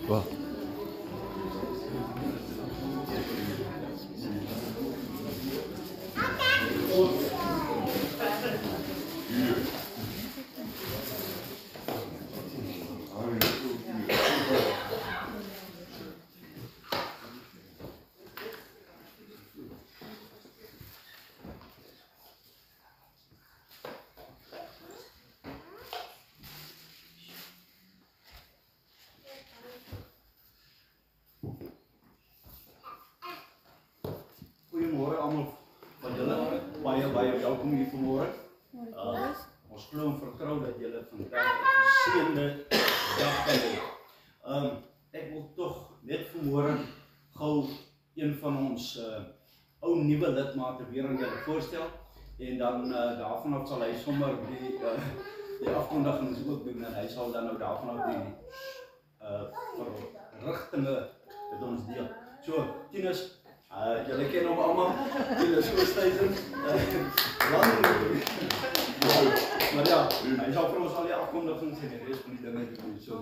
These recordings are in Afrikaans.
Wow. Goeiemôre almal van julle. Baie welkom hier vanmôre. Ons glo en vertrou dat julle vandag 'n geseënde dag gaan hê. Ek wil tog net vanmôre gou een van ons ou nuwe lidmate weer aan julle voorstel en dan daarvan af sal hy sommer die afkondigings ook doen en hy sal dan nou daarvan af die verrigtinge met ons deel. So, Tinus, julle ken hom almal, Tinus Oosthuizen, maar ja, hy sal vir ons al die afkondigings en die res van die dinge doen, so,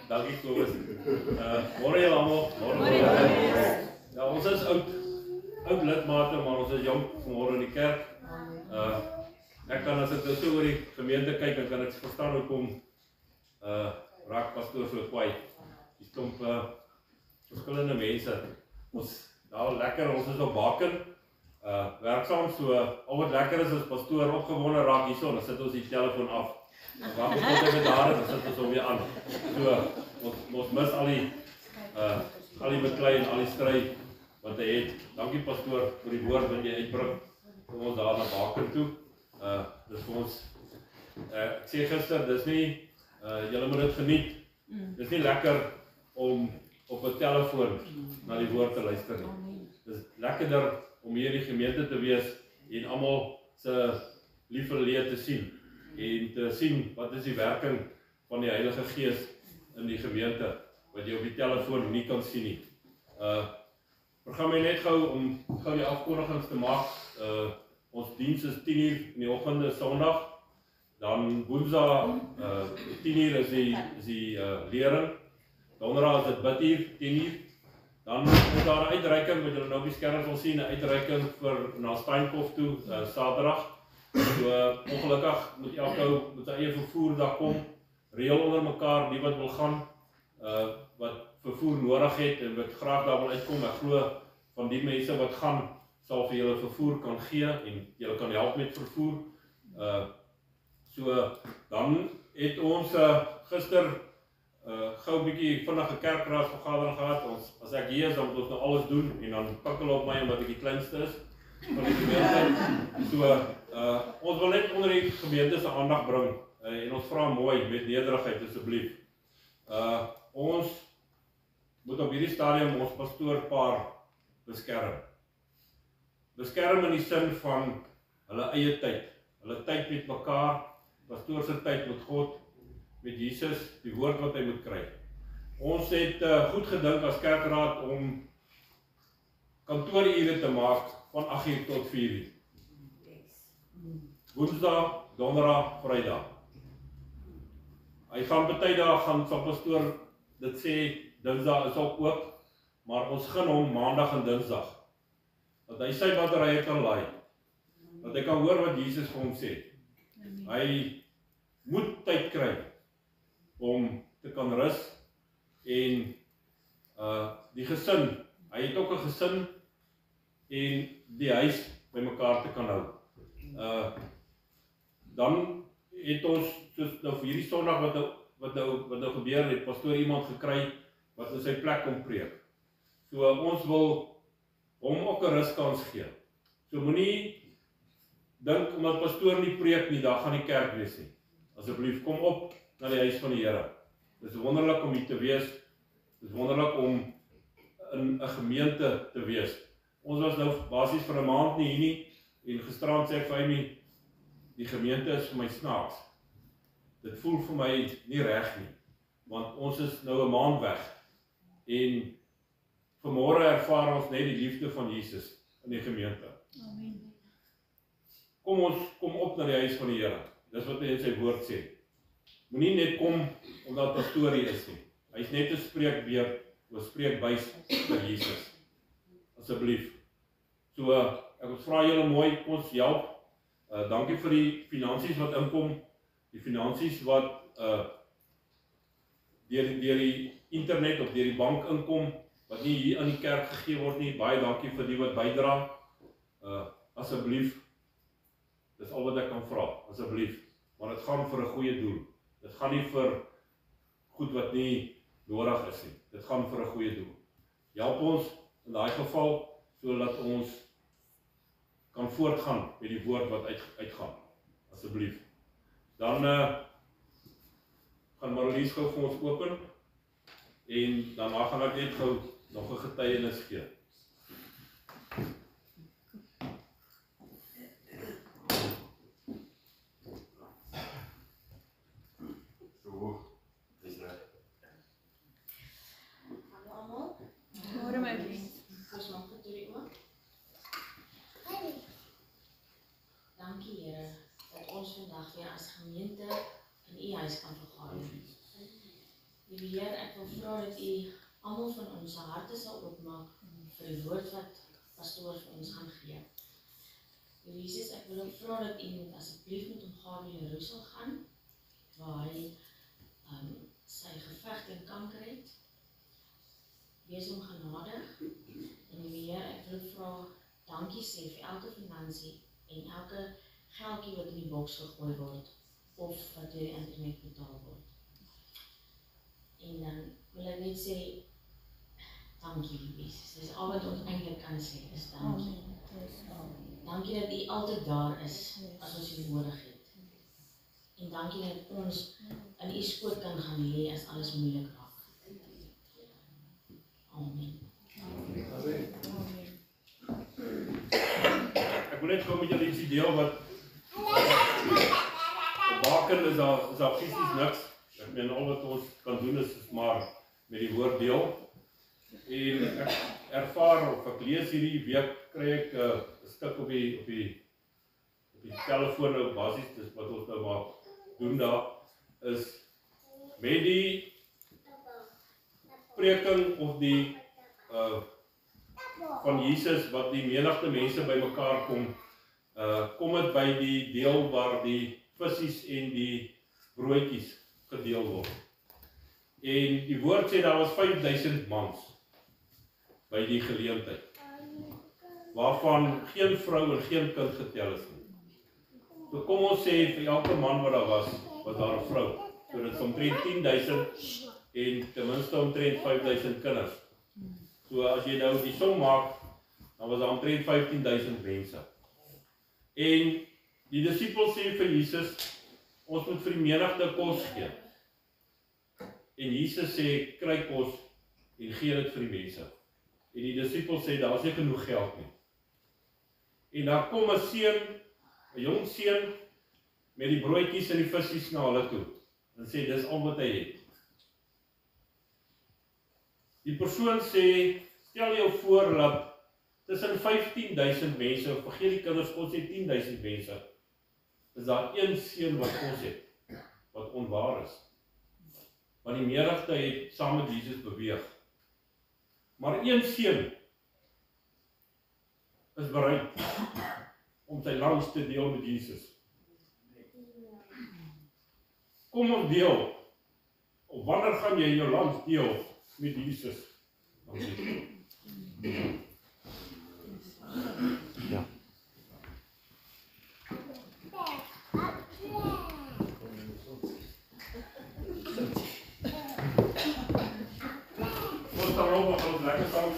dankie Kobus. Môre julle almal, môre. Ja, ons is oud lidmate, maar ons is jong vanmôre in die kerk. Ek kan as ek nou so oor die gemeente kyk, dan kan ek verstaan hoekom raak pastoor so kwaai. Die klomp verskillende mense. Ons daar lekker, ons is op Baken, werksaam, so al wat lekker is pastoor opgewonde raak hierso, dan sit ons die telefoon af. Dan wag ons tot hy daar is, dan sit ons hom weer aan. So, ons mis al die beklei en al die stry wat hy het. Dankie pastoor vir die woord wat jy uitbring vir ons daar na Baken toe. Dis vir ons, ek sê gister, dis nie, julle moet dit geniet. Dis nie lekker om op 'n telefoon na die woord te luister nie. Dis lekkerder om hier in die gemeente te wees en almal se lieverlee te sien en te sien wat is die werking van die Heilige Gees in die gemeente wat jy op die telefoon nie kan sien nie. Gaan my net gou om gou die afkondigings te maak. Ons diens is 10:00 in die oggende Sondag. Dan Woensdag 10:00 is die lering. Donderdag is dit biduur 10:00. Dan is daar 'n uitreiking wat julle nou op die skerm sal sien, 'n uitreiking vir na Steenkof toe Saterdag. So ongelukkig moet elke ou met sy eie vervoer daar kom. Reël onder mekaar die wat wil gaan, wat vervoer nodig het en wat graag daar wil uitkom. Ek glo van die mense wat gaan sal vir julle vervoer kan gee en julle kan help met vervoer. So dan het ons gister gou 'n bietjie vinnige kerkraadsvergadering gehad. As ek hier is, dan moet ons nou alles doen en dan pik hulle op my omdat ek die kleinste is van die gemeente. So ons wil net onder die gemeente se aandag bring en ons vra mooi met nederigheid asseblief. Ons moet op hierdie stadium ons pastoorpaar beskerm. Beskerm in die sin van hulle eie tyd. Hulle tyd met mekaar, pastoor se tyd met God, met Jesus, die woord wat hy moet kry. Ons het goed gedink as kerkraad om kantoorure te maak van 8:00 tot 4:00. Woensdag, Donderdag, Vrydag. Hy gaan baie dae gaan van pastoor dit sê Dinsdag is ook, maar ons gaan hom Maandag en Dinsdag. Dat hy sy batterye kan laai. Dat hy kan hoor wat Jesus vir hom sê. Hy moet tyd kry om te kan rus en die gesin, hy het ook 'n gesin en die huis by mekaar te kan hou. Dan het ons soos nou vir hierdie Sondag wat nou gebeur het, pastoor iemand gekry wat in sy plek kom preek. So ons wil hom ook 'n ruskans gee. So moenie dink omdat pastoor nie preek nie, daar gaan die kerk wees nie. Asseblief, kom op na die huis van die Here. Dit is wonderlik om hier te wees. Dit is wonderlik om in 'n gemeente te wees. Ons was nou basies vir 'n maand nie hier nie, en gisterand sê ek vir my, die gemeente is vir my snaaks. Dit voel vir my nie reg nie, want ons is nou 'n maand weg, en vanmôre ervaar ons net die liefde van Jesus in die gemeente. Amen. Kom op na die huis van die Here. Dis wat hy in sy woord sê. Moenie net kom omdat pastoor hier is nie. Hy's net 'n spreekbeurt, 'n spreekbuis vir Jesus. Asseblief. So, ek vra julle mooi, ons help. Dankie vir die finansies wat inkom, die finansies wat deur die internet of deur die bank inkom, wat nie hier aan die kerk gegee word nie. Baie dankie vir die wat bydra. Asseblief, dis al wat ek kan vra, asseblief. Want dit gaan vir 'n goeie doel. Dit gaan nie vir goed wat nie nodig is nie. Dit gaan vir 'n goeie doel. Help ons in daai geval, sodat ons kan voortgaan met die woord wat uitgaan. Asseblief. Dan gaan Marlies gou vir ons open, en daarna gaan ek net gou nog 'n getuienis gee. Môre my vriend. Dankie Here dat ons vandag weer as gemeente in U huis kan vergader. Liewe Heer, ek wil vra dat U almal van ons harte sal oopmaak vir die woord wat pastoor vir ons gaan gee. Liewe Jesus, ek wil ook vra dat U asseblief met hom Gabriel Rousel gaan, waar hy sy geveg teen kanker het. Wees hom genadig. En Liewe Heer, ek wil vra dankie sê vir elke finansie en elke geldjie wat in die boks gegooi word, of wat deur die internet betaal word. En dan wil ek net sê, dankie Jesus. Dis al wat ons eintlik kan sê, is dankie. Dankie dat U altyd daar is, as ons U nodig het. En dankie dat ons in U skoot kan gaan lê as alles moeilik raak. Amen. Ek wil net gou met julle ietsie deel wat baken is daar fisies niks. Ek meen al wat ons kan doen is maar met die woord deel. En ek ervaar of ek lees hierdie week, kry ek 'n stuk op die telefoon nou basies, dis wat ons nou maar doen daar, is met die preking of die van Jesus wat die menigte mense bymekaar kom, kom dit by die deel waar die visies en die broodjies gedeel word. En die woord sê daar was 5000 mans by die geleentheid, waarvan geen vrou en geen kind getel is nie. So kom ons sê vir elke man wat daar was daar 'n vrou. So dit is omtrent 10.000 en ten minste omtrent 5000 kinders. So as jy nou die som maak, dan was daar omtrent 15.000 mense. En die disippels sê vir Jesus, ons moet vir die menigte kos gee. En Jesus sê, kry kos en gee dit vir die mense. En die disippels sê, daar is nie genoeg geld nie. En daar kom 'n seun, 'n jong seun, met die broodjies en die visies na hulle toe. En sê, dis al wat hy het. Die persoon sê, stel jou voor dat tussen 15.000 mense, of vergeet die kinders, ons het 10.000 mense, is daar een seun wat kos het, wat onwaar is. Want die menigte het saam met Jesus beweeg. Maar een seun is bereid om sy langs te deel met Jesus. Kom ons deel. Of wanneer gaan jy jou langs deel met Jesus? Ja. Ons staan op, ons lekker saam.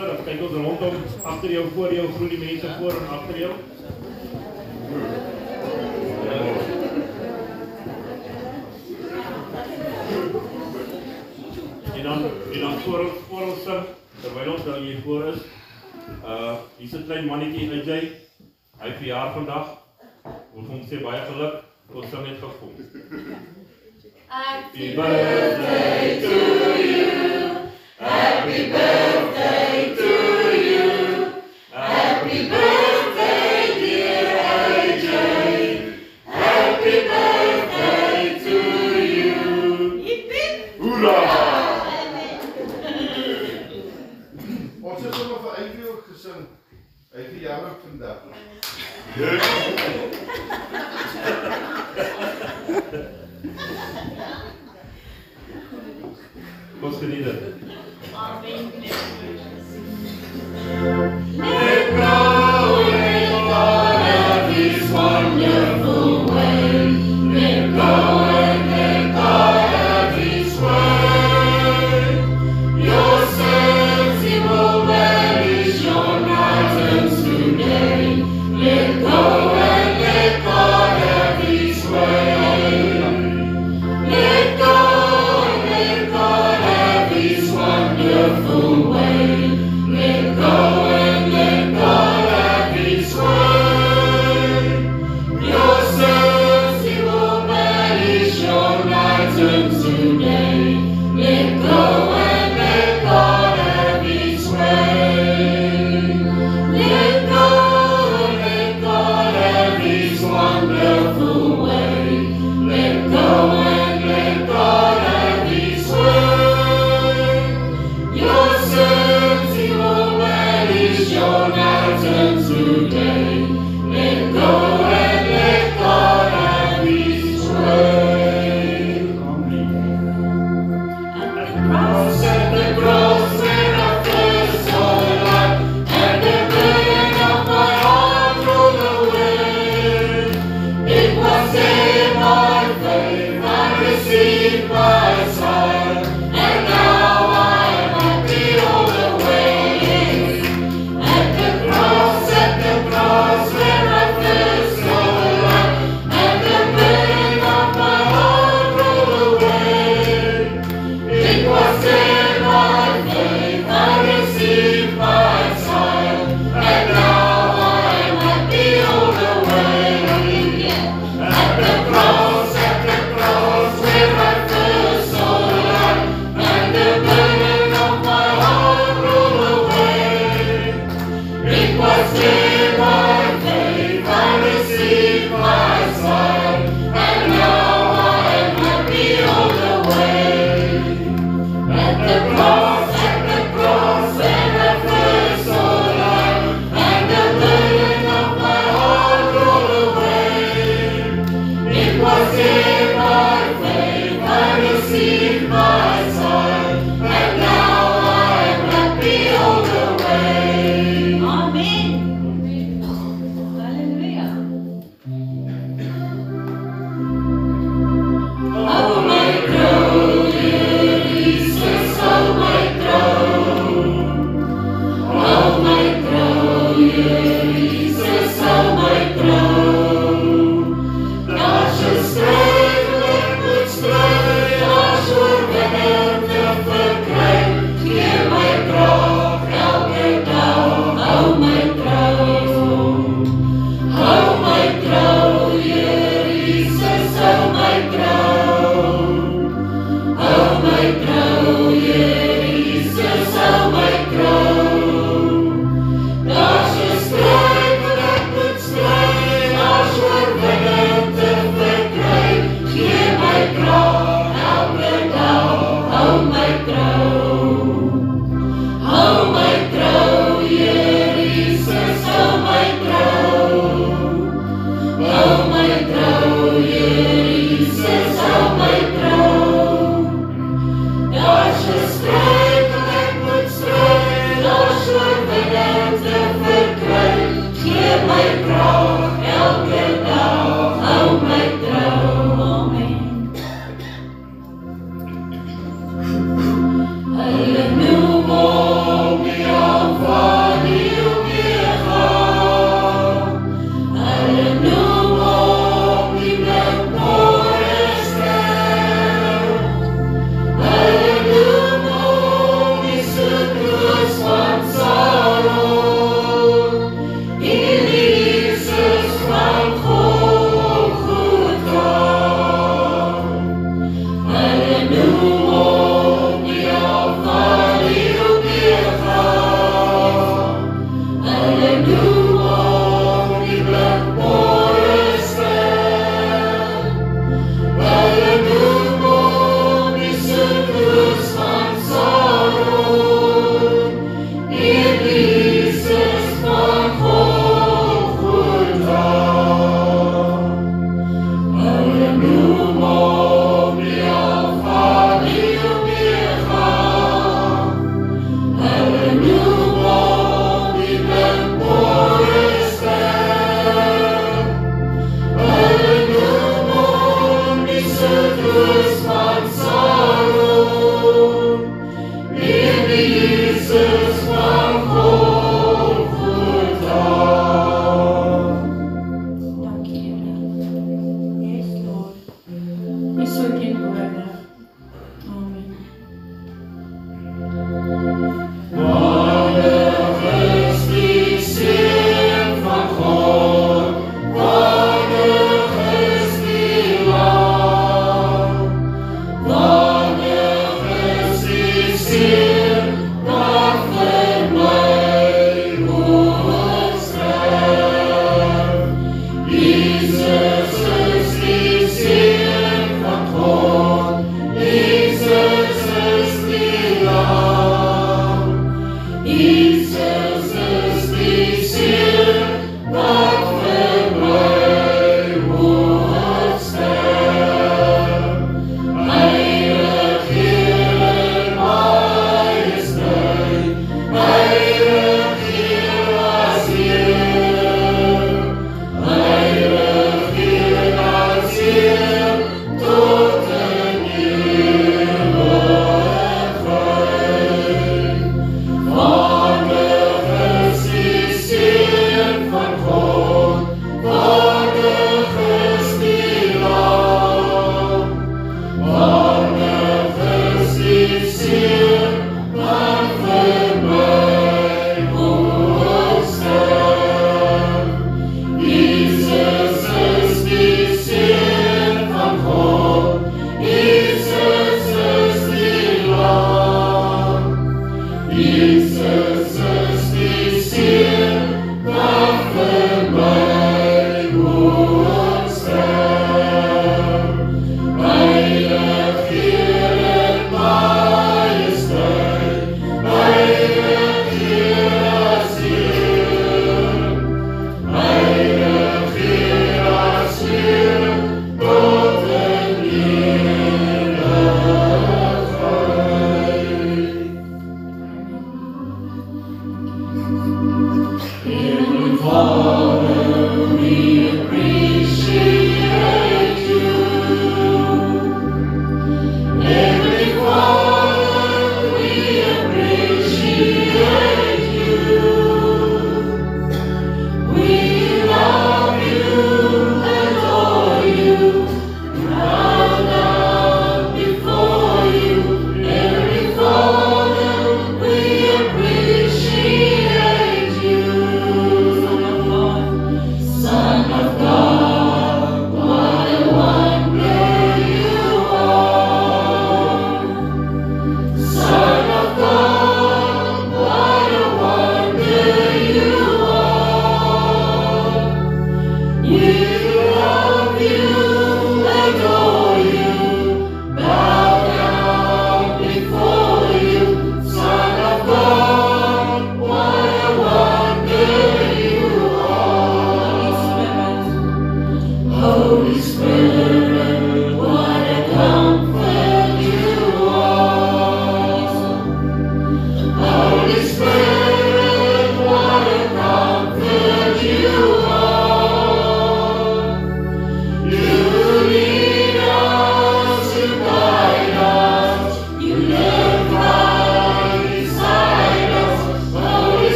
so, dan kyk ons rondom, agter jou, voor jou, groet die mense voor en agter jou. En dan voor ons sing, terwyl ons nou hier voor is, hier is 'n klein mannetjie, AJ, hy verjaar vandag, ons gaan sê baie geluk, ons sing net vir hom. Happy birthday to you, happy birthday to you, happy birthday dear AJ, happy birthday to you. Hoera! Ons het sommer vir Eivie ook gesing. Eivie jammer ook vandag. Ons geniet dit. Amen. Let go of His wonderful way. Let go and let God have His way. Your sins He will banish, your nightmares today. Let go and let God have His way. Let go and let God have His wonderful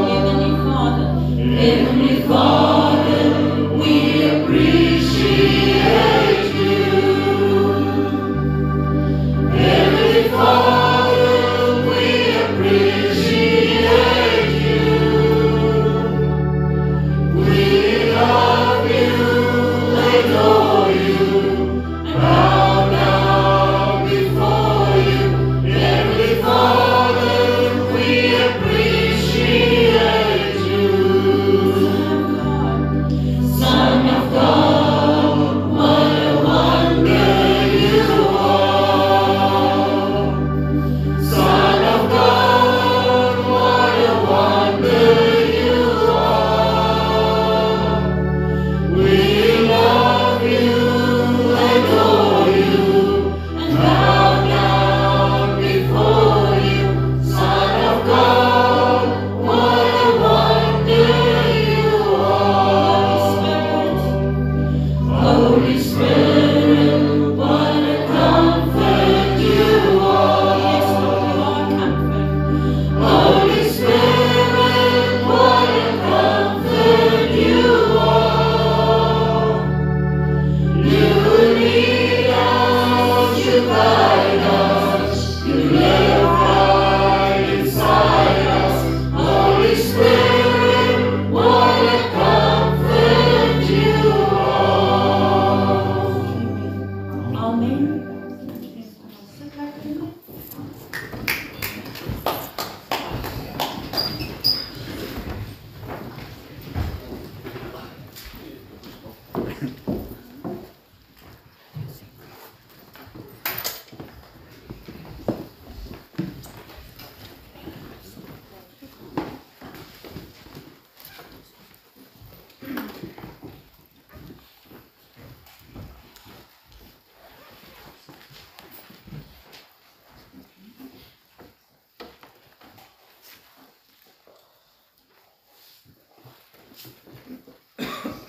In the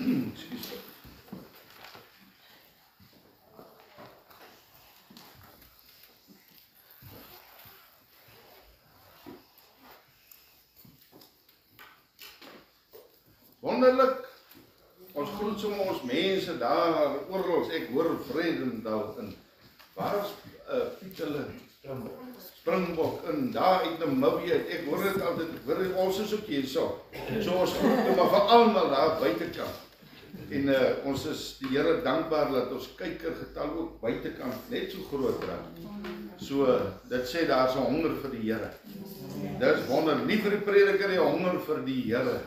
Ekskuus. Wonderlik. Ons groet sommer ons mense daar oral. Ek hoor Vredendal in. Waar is Pietele? Springbok in daar uit Namibië. Ek hoor dit altyd. Ek hoor ons is ook hier so. So ons groet maar vir almal daar buitekant. En ons is die Here dankbaar dat ons kykergetal ook buitekant net so groot raak. So dit sê daar's 'n honger vir die Here. Dis wonder nie vir die prediker nie, honger vir die Here.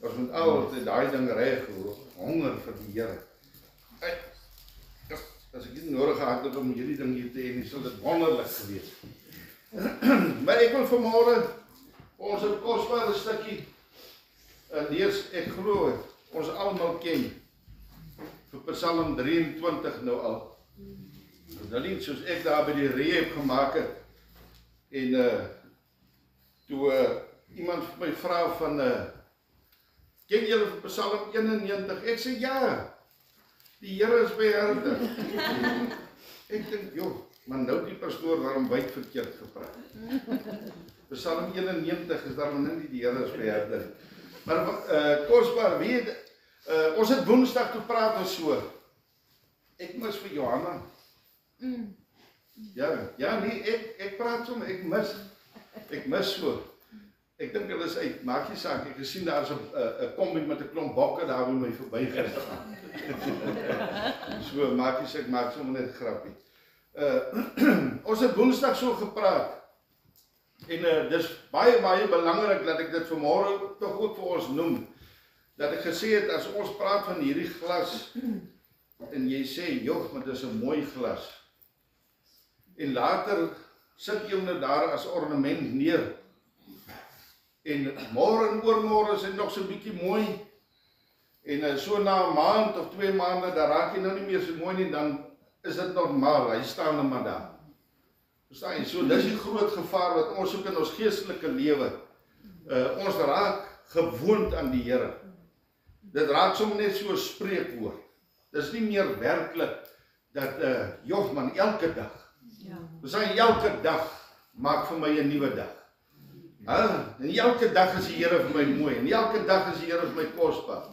Ons moet altyd daai ding reg hoor, honger vir die Here. As ek nie nodig gehad het om hierdie ding hier te hê nie, sal dit wonderlik gewees. Maar ek wil vanmôre ons 'n kosbare stukkie lees. Ek glo ons almal ken vir Psalm 23 nou al. Nou nie soos ek daar by die reë heb gemaak het en toe iemand vir my vra van ken julle vir Psalm 91? Ek sê ja. Die Here is beheerder. Ek dink, joh, maar nou die pastoor waarom wyd verkeerd gepraat. Psalm 91 is daarom nie die Here is beheerder. Maar kosbaar, weet ons het Woensdag toe praat ons so. Ek mis vir Johanna. Ja, nee, ek praat so, ek mis so. Ek dink hulle is uit, maak nie saak, ek gesien daar is 'n kombi met 'n klomp bokke daar by my verby gegaan. So, maak nie saak, maak sommer net grappie. Ons het Woensdag so gepraat, en dis baie belangrik dat ek dit vanmôre tog ook vir ons noem, dat ek gesê het, as ons praat van hierdie glas, en jy sê, joh, maar dis 'n mooi glas, en later sit jy nou daar as ornament neer, en môre en oormôre is dit nog so 'n bietjie mooi. En so na 'n maand of 2 maande, dan raak hy nou nie meer so mooi nie, dan is dit normaal. Hy staan net maar daar. Verstaan jy? So dis die groot gevaar wat ons ook in ons geestelike lewe. Ons raak gewoond aan die Here. Dit raak sommer net so 'n spreekwoord. Dis nie meer werklik dat joh man, elke dag. Verstaan jy, elke dag maak vir my 'n nuwe dag. En elke dag is die Here vir my mooi, en elke dag is die Here vir my kosbaar.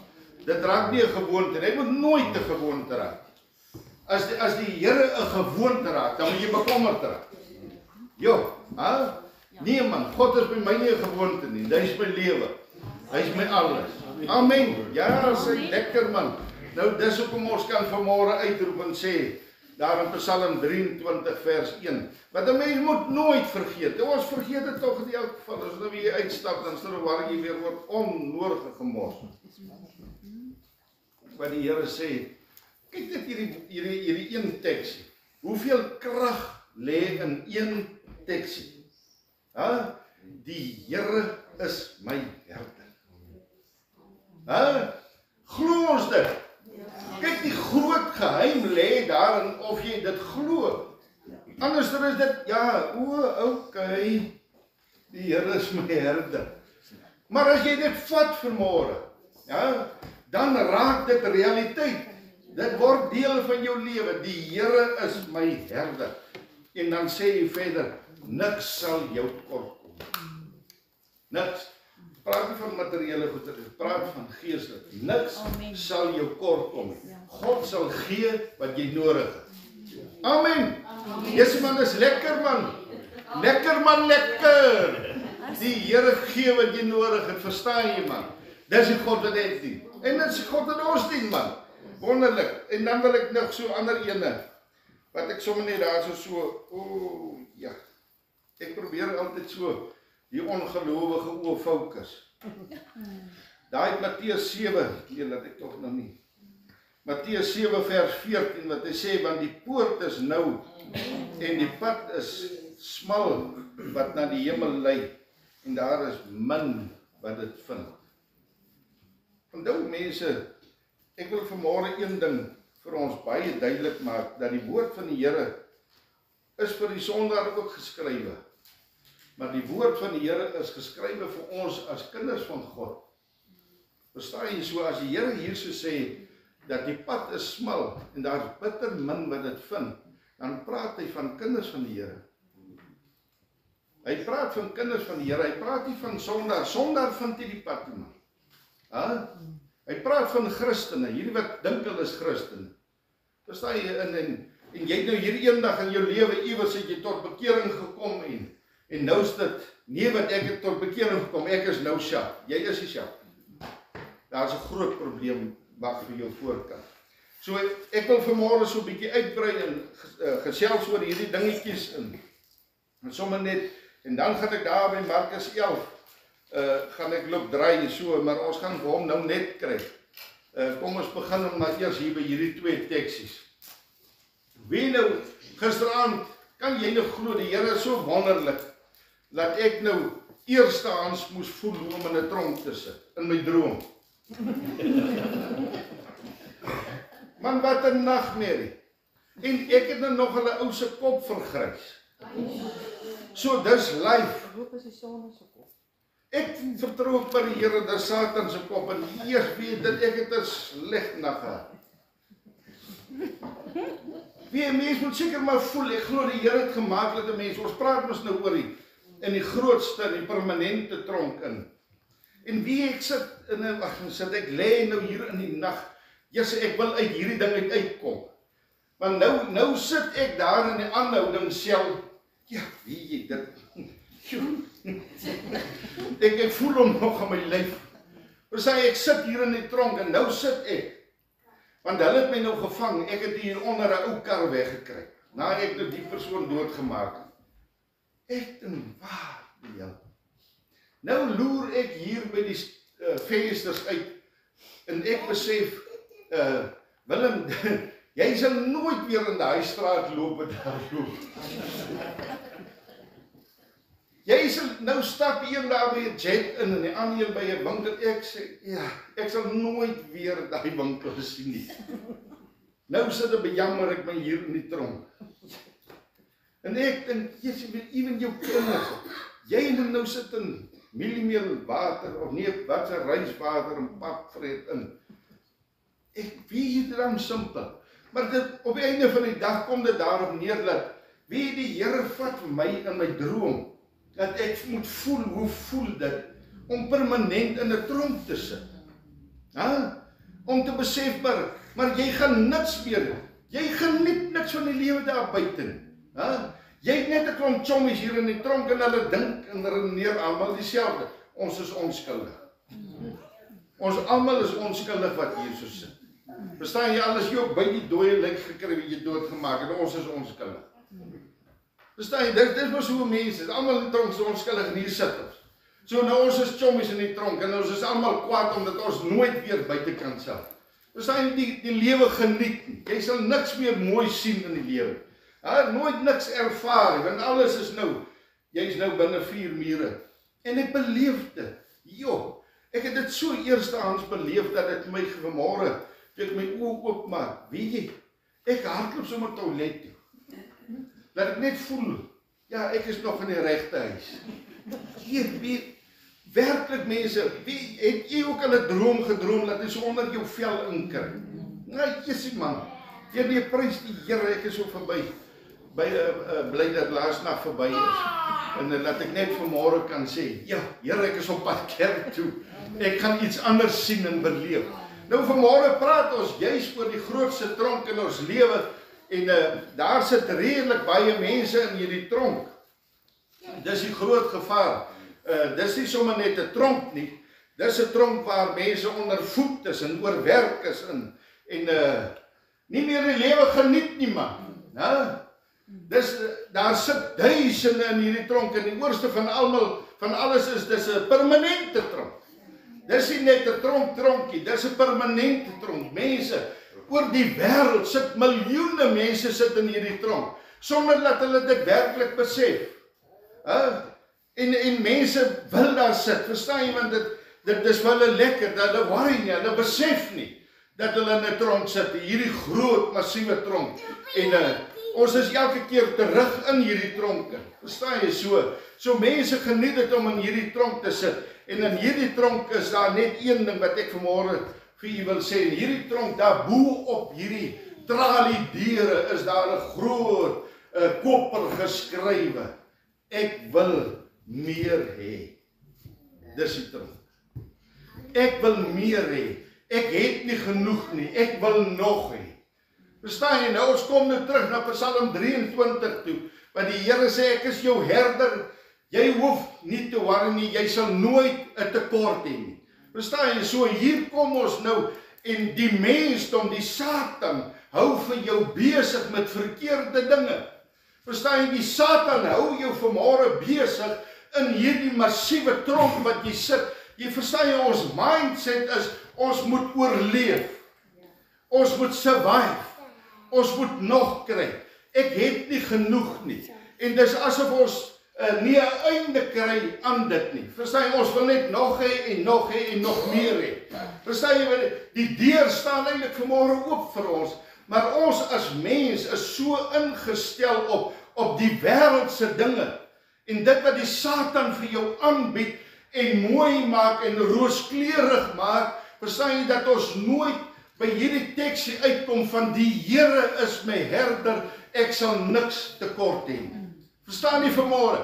Dit raak nie 'n gewoonte nie, hy moet nooit 'n gewoonte raak. As die Here 'n gewoonte raak, dan moet jy bekommerd raak. Nee man, God is by my nie 'n gewoonte nie, hy is my lewe, hy is my alles. Amen, ja, sê lekker man. Nou dis hoekom ons kan vanmôre uitroep en sê, daar in Psalm 23 vers 1, wat 'n mens moet nooit vergeet. Ons vergeet dit tog in elk geval, as nou weer uitstap, dan sal waar jy weer word onnodige gemors. Wat die Here sê, kyk net hierdie een teksie. Hoeveel krag lê in een teksie? Die Here is my herder. Glo ons dit? Kyk, die groot geheim lê daarin of jy dit glo. Anders is dit, ja, okay, die Here is my herder. Maar as jy dit vat vanmôre, dan raak dit realiteit. Dit word deel van jou lewe. Die Here is my herder. En dan sê hy verder, niks sal jou kort kom. Niks. Praat nie van materiële goeder, praat van geestelik. Niks sal jou kort kom. God sal gee wat jy nodig het. Amen. Jesus man, is lekker man. Lekker man, lekker. Die Here gee wat jy nodig het, verstaan jy man? Dis die God wat ek dien. En dit is God wat ons dien man. Wonderlik. En dan wil ek nog so ander ene, wat ek sommer net daar so, ja. Ek probeer altyd so, die ongelowige oë fokus. Daai Matteus 7, nee, laat ek tog nou nie. Matteus 7 vers 14, wat hy sê, want die poort is nou, en die pad is smal, wat na die hemel lei, en daar is min wat dit vind. Onthou mense, ek wil vanmôre een ding vir ons baie duidelik maak, dat die woord van die Here is vir die sondaar ook geskrywe. Maar die woord van die Here is geskrywe vir ons as kinders van God. Verstaan jy, so as die Here hier so sê, dat die pad is smal, en daar is bitter min wat dit vind, dan praat hy van kinders van die Here. Hy praat van kinders van die Here, hy praat nie van sondaar, sondaar vind hy die pad toe maar. Hy praat van Christene, hierdie wat dink hulle is Christene. Verstaan jy, en jy het nou hierdie eendag in jou lewe iewers het jy tot bekering gekom en nou is dit, nee wat ek het tot bekering gekom, ek is nou Sjap, jy is die Sjap. Daar is 'n groot probleem wat vir jou voorkant. So ek wil vanmôre so 'n bietjie uitbrei en gesels oor hierdie dingetjies in. En sommer net, en dan gaan ek daar by Markus 11, gaan ek loop draai so, maar ons gaan vir hom nou net kry. Kom ons begin maar eers hier by hierdie twee teksies. Wie nou, gisteraand, kan jy nou glo, die Here is so wonderlik, dat ek nou eerstehands moes voel hoe om in 'n tronk te sit, in my droom. Man, wat 'n nagmerrie. En ek het nou nog 'n ou se kop vergrys. So dis life. Ek vertrou op die Here, dis Satan se kop, en eers weet dat ek het 'n sleg nag gehad. Wie mens moet seker maar voel, ek glo die Here het gemaak dat 'n mens, ons praat mos nou oor in die grootste, die permanente tronk in. En wie ek sit in 'n ek lê nou hier in die nag. Jesus, ek wil uit hierdie ding uitkom. Want nou sit ek daar in die aanhouding sel. Ja, wie jy dit. Ek voel hom nog in my lyf. Verstaan jy, ek sit hier in die tronk en nou sit ek. Want hulle het my nou gevang. Ek het hier onder 'n ou kar weggekry. Na ek nou die persoon doodgemaak het. Ek dink, waar die hel. Nou loer ek hier by die vensters uit. En ek besef, Willem, jy sal nooit weer in daai straat loop en daar loop. Jy sal nou stap een daar by 'n jet in en die ander by 'n winkel. Ek sê, ja, ek sal nooit weer daai winkel sien nie. Nou sit ek bejammer ek my hier in die tronk. En ek dink, Jesus, ewen jou kinders, jy moet nou sit in mieliemeel water, of nee, wat se ryswater en pap vreet in. Ek weet dit dan simpel. Maar dit, op die einde van die dag kom dit daarop neer dat, wie die Here vat my in my droom, dat ek moet voel, hoe voel dit, om permanent in 'n tronk te sit. Om te besef, maar jy gaan niks meer, jy geniet niks van die lewe daar buite. Jy het net 'n klomp chommies hier in die tronk en hulle dink en redeneer almal dieselfde. Ons is onskuldig. Ons almal is onskuldig wat hier so sit. Verstaan jy, alles jy ook by die dooie lijk gekry wie jy doodgemaak het, ons is onskuldig. Verstaan jy, dit was hoe mense is, almal in die tronk is onskuldig en hier sit ons. So nou ons is chommies in die tronk en ons is almal kwaad omdat ons nooit weer buitekant sal. Verstaan jy, die lewe geniet. Jy sal niks meer mooi sien in die lewe. Nooit niks ervaar, want alles is nou, jy is nou binne 4 mure. En ek beleef dit. Ek het dit so eerstehands beleef dat dit my vanmôre, toe ek my oë oopmaak, weet jy, ek hardloop sommer toilet toe. Dat ek net voel, ja, ek is nog in die regte huis. Weet, werklik mense, het jy ook al 'n droom gedroom dat jy so onder jou vel inkry? Nou, Jesus man, jy prys die Here, ek is so verby. Bly dat laasnag verby is. En dat ek net vanmôre kan sê, ja, Here, ek is op pad kerk toe. Ek gaan iets anders sien en beleef. Nou vanmôre praat ons juis oor die grootste tronk in ons lewe en daar sit redelik baie mense in hierdie tronk. Dis die groot gevaar. Dis nie sommer net 'n tronk nie. Dis 'n tronk waar mense onder voet is en oorwerk is en nie meer die lewe geniet nie man. Daar sit duisende in hierdie tronk en die oorste van alles is dis 'n permanente tronk. Dis nie net 'n tronkie, dis 'n permanente tronk. Mense oor die wêreld sit, miljoene mense sit in hierdie tronk sonder dat hulle dit werklik besef. En mense wil daar sit, verstaan jy, want dit is vir hulle lekker, dat hulle worry nie, hulle besef nie dat hulle in 'n tronk sit, hierdie groot massiewe tronk. En Ons is elke keer terug in hierdie tronke. Verstaan jy so? So mense geniet dit om in hierdie tronk te sit. En in hierdie tronk is daar net een ding wat ek vanmôre vir u wil sê. In hierdie tronk, daar bo op hierdie traliedeure is daar 'n groot koper geskrywe. Ek wil meer hê. Dis die tronk. Ek wil meer hê. Ek het nie genoeg nie. Ek wil nog hê. Verstaan jy nou? Ons kom nou terug na Psalm 23 toe. Want die Here sê, ek is jou herder. Jy hoef nie te worry nie. Jy sal nooit 'n tekort hê nie. Verstaan jy? So hier kom ons nou en die mensdom, die Satan, hou vir jou besig met verkeerde dinge. Verstaan jy? Die Satan hou jou vanmôre besig in hierdie massiewe tronk wat jy sit. Jy verstaan jy, ons mindset is, ons moet oorleef. Ons moet survive. Ons moet nog kry. Ek het nie genoeg nie. En dis asof ons nie 'n einde kry aan dit nie. Verstaan jy, ons wil net nog hê en nog hê en nog meer hê. Verstaan jy, die deur staan eintlik vanmôre oop vir ons, maar ons as mens is so ingestel op die wêreldse dinge. En dit wat die Satan vir jou aanbied en mooi maak en rooskleurig maak, verstaan jy dat ons nooit by hierdie teksie uitkom van die Here is my herder, ek sal niks tekort hê. Verstaan jy vanmôre?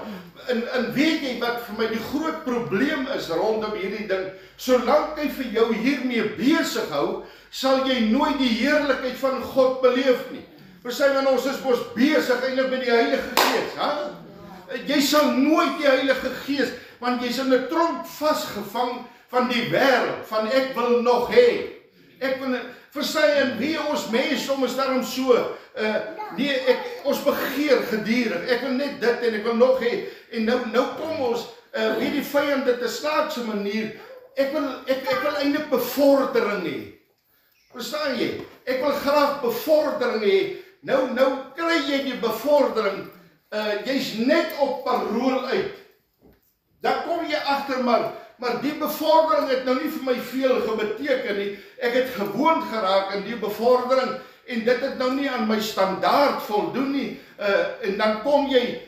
En weet jy wat vir my die groot probleem is rondom hierdie ding? Solank hy vir jou hiermee besig hou, sal jy nooit die heerlikheid van God beleef nie. Verstaan jy, ons is mos besig eintlik met die Heilige Gees, hè? Jy sal nooit die Heilige Gees, want jy's in 'n tronk vasgevang van die wêreld, van ek wil nog hê. Ek wil, verstaan jy, en wie ons mense soms daarom so, ons begeer gedurig, ek wil net dit en ek wil nog hê, en nou kom ons, wie die vyand dit 'n snaakse manier, ek wil eintlik bevordering hê. Verstaan jy? Ek wil graag bevordering hê. Nou kry jy die bevordering, jy's net op parool uit. Dan kom jy agter, maar die bevordering het nou nie vir my veel gebeteken nie. Ek het gewoond geraak aan die bevordering en dit het nou nie aan my standaard voldoen nie. En dan kom jy,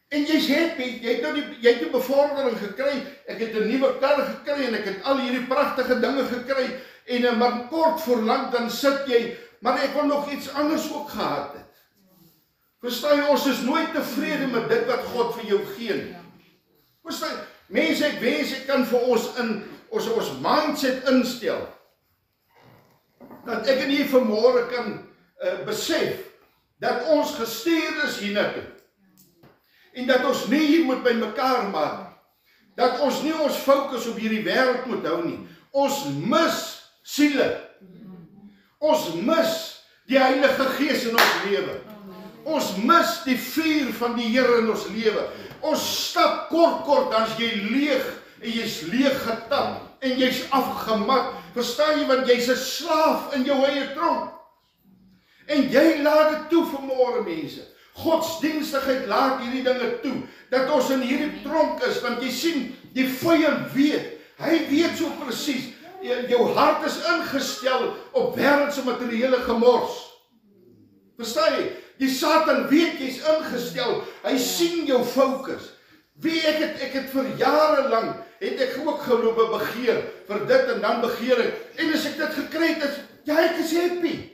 en jy's happy, jy het die bevordering gekry, ek het 'n nuwe kar gekry en ek het al hierdie pragtige dinge gekry en maar kort voor lank dan sit jy, maar ek wil nog iets anders ook gehad het. Verstaan jy, ons is nooit tevrede met dit wat God vir jou gee. Verstaan jy, mense, ek wens ek kan vir ons mindset instel, dat ek en jy vanmôre kan besef, dat ons gestuur is hiernatoe, en dat ons nie hier moet by mekaar maak, dat ons nie ons fokus op hierdie wêreld moet hou nie, ons mis siele, ons mis die Heilige Gees in ons lewe, ons mis die vuur van die Here in ons lewe, ons stap kort, dan is jy leeg, en jy's leeg getap, en jy's afgemat, verstaan jy, want jy's 'n slaaf in jou eie tronk, en jy laat dit toe vanmôre mense, godsdienstigheid laat hierdie dinge toe, dat ons in hierdie tronk is, want jy sien, die vyand weet, hy weet so presies, jou hart is ingestel op wêreldse materiële gemors, verstaan jy, die Satan weet jy's ingestel, hy sien jou fokus, ek het vir jare lang, het ek ook geloop begeer, vir dit en dan begeer ek, en as ek dit gekry het, ek is happy,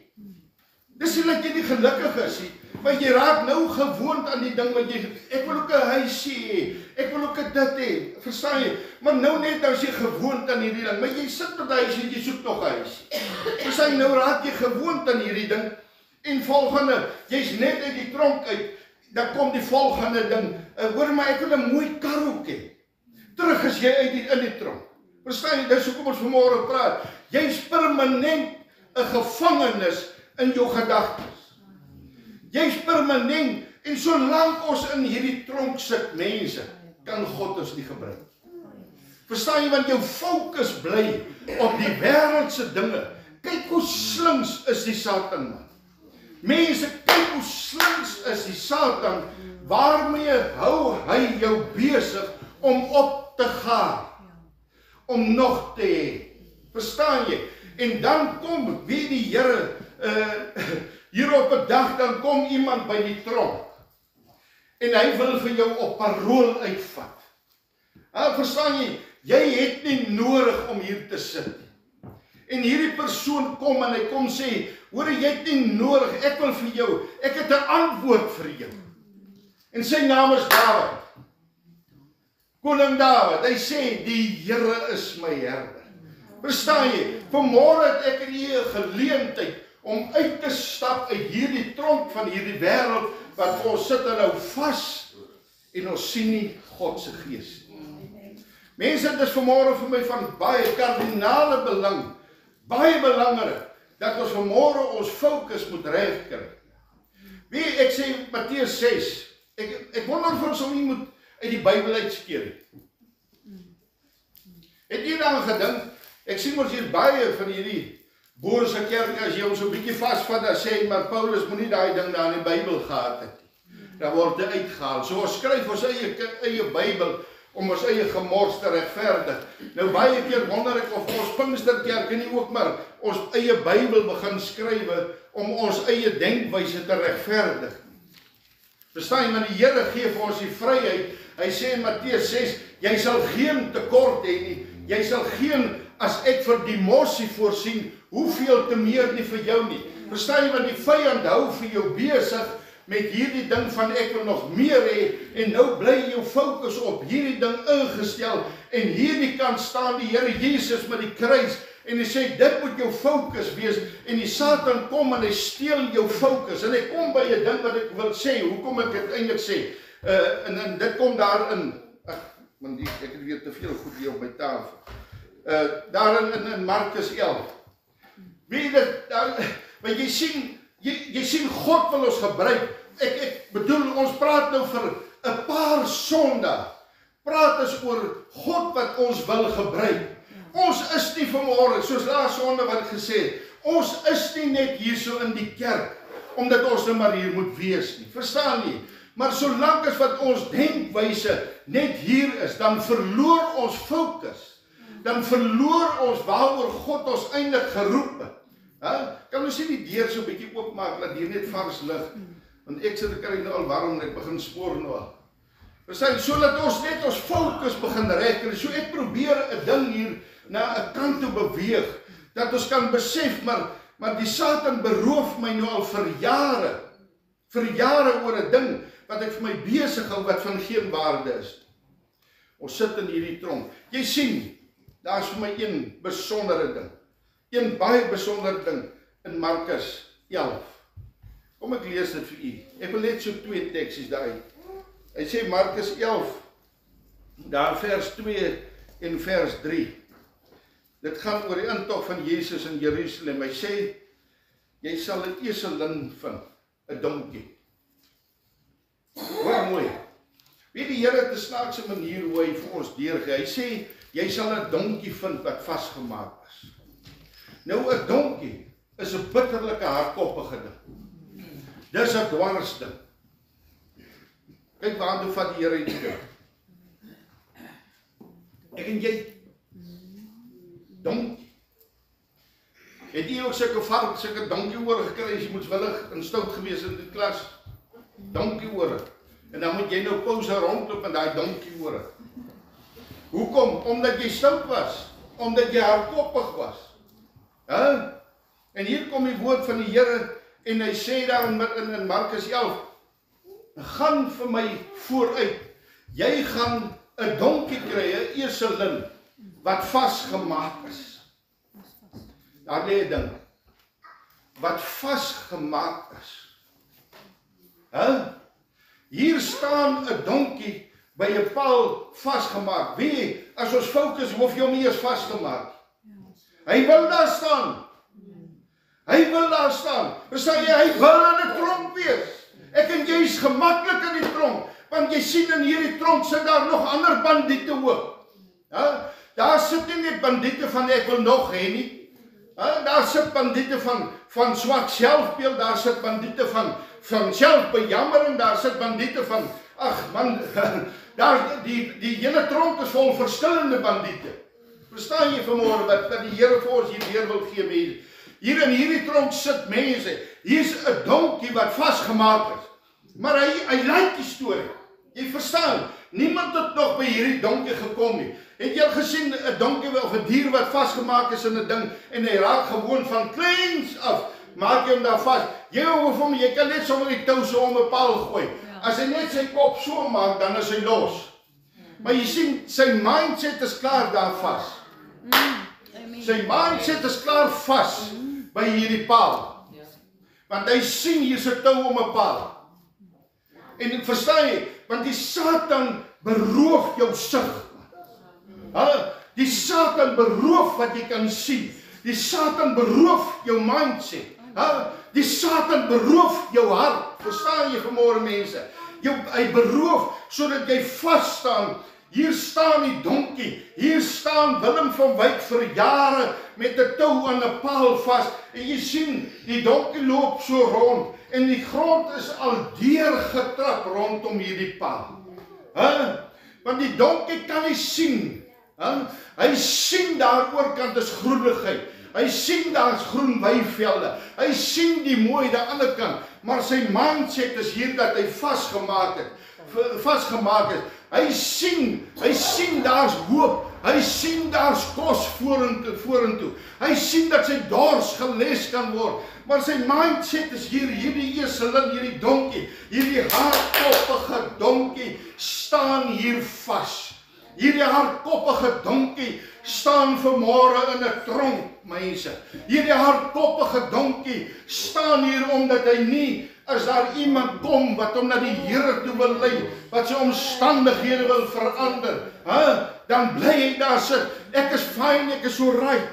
dis nie dat jy nie gelukkig is nie, maar jy raak nou gewoond aan die ding wat ek wil ook 'n huisie hê, ek wil ook dit hê, verstaan jy, maar nou net as jy gewoond aan hierdie ding, maar jy sit met 'n huisie en jy soek nog 'n huisie, verstaan jy, nou raak jy gewoond aan hierdie ding, en volgende, jy's net uit die tronk uit, dan kom die volgende ding, hoor maar, ek wil 'n mooi kar ook hê, terug as jy in die tronk, verstaan jy, dis hoekom ons vanmôre praat, jy's permanent 'n gevangenis in jou gedagtes, jy's permanent, en solank ons in hierdie tronk sit, mense, kan God ons nie gebruik. Verstaan jy, want jou fokus bly op die wêreldse dinge. Kyk hoe slinks is die Satan, man. Mense, kyk hoe slinks is die Satan, waarmee hou hy jou besig om op te gaan, om nog te hê. Verstaan jy? En dan kom, wie die Here, hier op 'n dag dan kom iemand by die tronk en hy wil vir jou op parool uitvat. Verstaan jy? Jy het nie nodig om hier te sit nie. En hierdie persoon kom en hy kom sê, hoor jy het nie nodig, ek wil vir jou, ek het 'n antwoord vir jou. En sy naam is Dawid. Koning Dawid, hy sê, die Here is my herder. Verstaan jy? Vanmôre het ek en jy 'n geleentheid om uit te stap uit hierdie tronk van hierdie wêreld, wat ons sit en hou vas, en ons sien nie God se gees nie. Mense, dit is vanmôre vir my van baie kardinale belang, baie belangrik, dat ons vanmôre ons fokus moet reg kry. Wie, ek sê Matteus 6, ek wonder of ons hom nie moet uit die Bybel uitskeer. Het jy dan gedink, ek sien ons hier baie van hierdie Boerse kerk, as jy hom so 'n bietjie vasvat, dan sê, maar Paulus moenie daai ding daar in die Bybel gehad het nie. Dan word dit uitgehaal. So ons skryf ons eie Bybel, om ons eie gemors te regverdig. Nou baie keer wonder ek of ons Pinksterkerke nie ook maar ons eie Bybel begin skrywe, om ons eie denkwyse te regverdig. Verstaan jy, maar die Here gee vir ons die vryheid. Hy sê in Matteus 6, jy sal geen tekort hê nie, jy sal geen, as ek vir die mossie voorsien, hoeveel te meer nie vir jou nie. Verstaan jy, want die vyand hou vir jou besig met hierdie ding van ek wil nog meer hê, en nou bly jou fokus op hierdie ding ingestel, en hierdie kant staan die Here Jesus met die kruis, en hy sê dit moet jou fokus wees, en die Satan kom en hy steel jou fokus, en hy kom by 'n ding wat ek wil sê, hoekom ek dit eintlik sê, en dit kom daarin, want ek het weer te veel goed hier op my tafel, daarin in Markus 11, weet jy dit, want jy sien God wil ons gebruik, ek bedoel, ons praat nou vir 'n paar Sondae, praat ons oor God wat ons wil gebruik. Ons is nie vanmôre, soos laas Sondag wat ek gesê het, ons is nie net hier so in die kerk, omdat ons nou maar hier moet wees nie, verstaan jy? Maar solank as wat ons denkwyse net hier is, dan verloor ons fokus, dan verloor ons waaroor God ons eintlik geroep het. Kan ons nie die deur so 'n bietjie oopmaak, dat hier net vars lig, want ek sit ek kry nou al warm en ek begin spoor nou al. Verstaan, so dat ons net ons fokus begin reg, so ek probeer 'n ding hier na 'n kant toe beweeg, dat ons kan besef, maar die Satan beroof my nou al vir jare oor 'n ding, wat ek vir my besig hou, wat van geen waarde is. Ons sit in hierdie tronk. Jy sien, daar is vir my een besondere ding, een baie besondere ding, in Markus 11. Kom ek lees dit vir u. Ek wil net so 2 teksies daaruit. Hy sê Markus 11, daar vers 2 en vers 3. Dit gaan oor die intog van Jesus in Jerusalem. Hy sê, jy sal 'n eselin vind, 'n donkie. Hoor mooi. Weet die Here het 'n snaakse manier hoe hy vir ons deurgee. Hy sê, jy sal 'n donkie vind wat vasgemaak is. Nou 'n donkie is 'n bitterlike hardkoppige ding. Dis 'n dwars ding. Kyk waartoe vat die Here hierdie ding. Ek en jy donkie. Het jy ook sulke donkie oor gekry as jy moetswillig en stout gewees in die klas? Donkie oor. En dan moet jy nou pouse rondloop met daai donkie oor. Hoekom? Omdat jy stout was, omdat jy hardkoppig was. En hier kom die woord van die Here en hy sê daar in Markus 11, gaan vir my vooruit. Jy gaan 'n donkie kry, 'n eselin wat vasgemaak is. Daar lê 'n ding wat vasgemaak is. Hier staan 'n donkie by 'n paal vasgemaak. Wie, as ons fokus, hoef jy hom nie eens vasgemaak. Hy wil daar staan. Hy wil daar staan. Verstaan jy, hy wil in 'n tronk wees. Ek en jy is gemaklik in die tronk, want jy sien in hierdie tronk sit daar nog ander bandiete ook. Daar sit nie net bandiete van ek wil nog hê nie. Daar sit bandiete van swak selfbeeld, daar sit bandiete van selfbejammering, daar sit bandiete van, ag man, daar die hele tronk is vol verskillende bandiete. Verstaan jy vanmôre wat die Here vir ons hier weer wil gee, mense? Hier in hierdie tronk sit mense. Hier's 'n donkie wat vasgemaak is. Maar hy lyk die storie. Jy verstaan, niemand het nog by hierdie donkie gekom nie. Het jy al gesien 'n donkie of 'n dier wat vasgemaak is in 'n ding en hy raak gewoon van kleins af, maak jy hom daar vas. Jy kan net sommer die tou so om 'n paal gooi. As hy net sy kop so maak, dan is hy los. Maar jy sien, sy mindset is klaar daar vas. Sy mindset is klaar vas by hierdie paal. Want hy sien hier's 'n tou om 'n paal. En verstaan jy, want die Satan beroof jou sig. Die Satan beroof wat jy kan sien. Die Satan beroof jou mindset. Die Satan beroof jou hart. Verstaan jy vanmôre mense? Hy beroof sodat jy vas staan. Hier staan die donkie. Hier staan Willem van Wyk vir jare met 'n tou aan 'n paal vas. En jy sien, die donkie loop so rond. En die grond is al deurgetrap rondom hierdie paal. Want die donkie kan nie sien. Hy sien daar oorkant is groenigheid. Hy sien daar's groen weivelde. Hy sien die mooi daar aan die ander kant. Maar sy mindset is hier dat hy vasgemaak is. Hy sien daar's hoop. Hy sien daar's kos vorentoe. Hy sien dat sy dors geles kan word. Maar sy mindset is hier, hierdie eselin, hierdie donkie, hierdie hardkoppige donkie staan hier vas. Hierdie hardkoppige donkie staan vanmôre in 'n tronk, mense. Hierdie hardkoppige donkie staan hier omdat hy nie, as daar iemand kom wat hom na die Here toe wil lei, wat sy omstandighede wil verander, dan bly hy daar sit. Ek is fyn, ek is so right.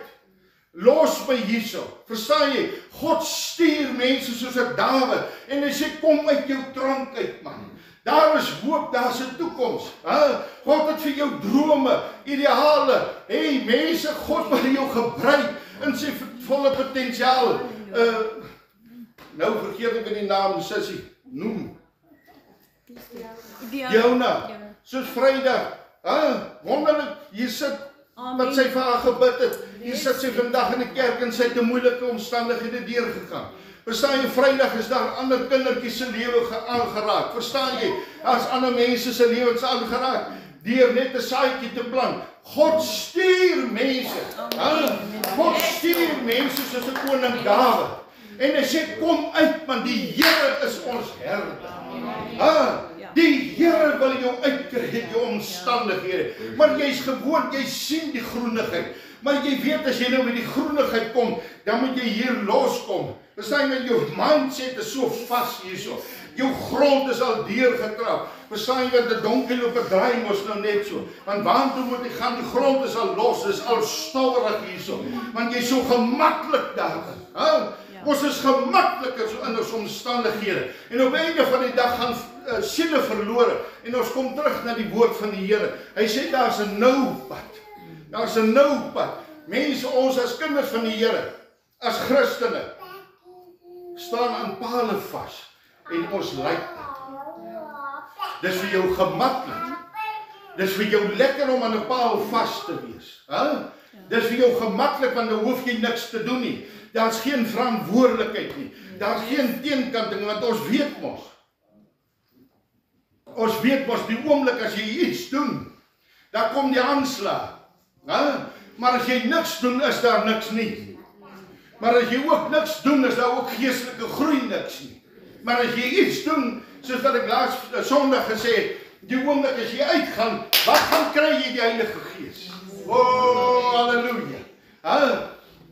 Los my hierso. Verstaan jy? God stuur mense soos 'n Dawid en hy sê kom uit jou tronk uit, man. Daar is hoop, daar's 'n toekoms. God het vir jou drome, ideale. Hey mense, God wil jou gebruik in sy volle potensiaal. Nou vergeet ek die naam, sussie, noem. Jona. Soos Vrydag. Wonderlik, hier sit wat sy vir haar gebid het. Hier sit sy vandag in die kerk en sy het 'n moeilike omstandighede deurgegaan. Verstaan jy, Vrydag is daar ander kindertjies se lewe aangeraak. Verstaan jy, as ander mense se lewens aangeraak deur net 'n saadjie te plant. God stuur mense. God stuur mense soos 'n koning Dawid. En hy sê kom uit, want die Here is ons herder. Die Here wil jou uitkry uit jou omstandighede. Maar jy's gewoon, jy sien die groenigheid. Maar jy weet as jy nou by die groenigheid kom, dan moet jy hier loskom. Verstaan jy, jou mindset is so vas hierso. Jou grond is al deurgetrap. Verstaan jy, want 'n donkie loop 'n draai mos nou net so. Want waartoe moet jy gaan? Die grond is al los, is al stowwerig hierso. Want jy's so gemaklik daar. Ons is gemakliker so in ons omstandighede. En op einde van die dag gaan siele verlore. En ons kom terug na die woord van die Here. Hy sê daar's 'n nou pad. Daar's 'n nou pad. Mense, ons as kinders van die Here, as Christene, staan aan pale vas en ons lyk. Dis vir jou gemaklik. Dis vir jou lekker om aan 'n paal vas te wees. Dis vir jou gemaklik want dan hoef jy niks te doen nie. Daar's geen verantwoordelikheid nie. Daar's geen teenkanting want ons weet mos. Ons weet mos die oomblik as jy iets doen, dan kom die aanslag. Maar as jy niks doen, is daar niks nie. Maar as jy ook niks doen, is daar ook geestelike groei niks nie. Maar as jy iets doen, soos wat ek laas Sondag gesê het, die oomblik as jy uitgaan, wat gaan kry jy die Heilige Gees? Oh, halleluja.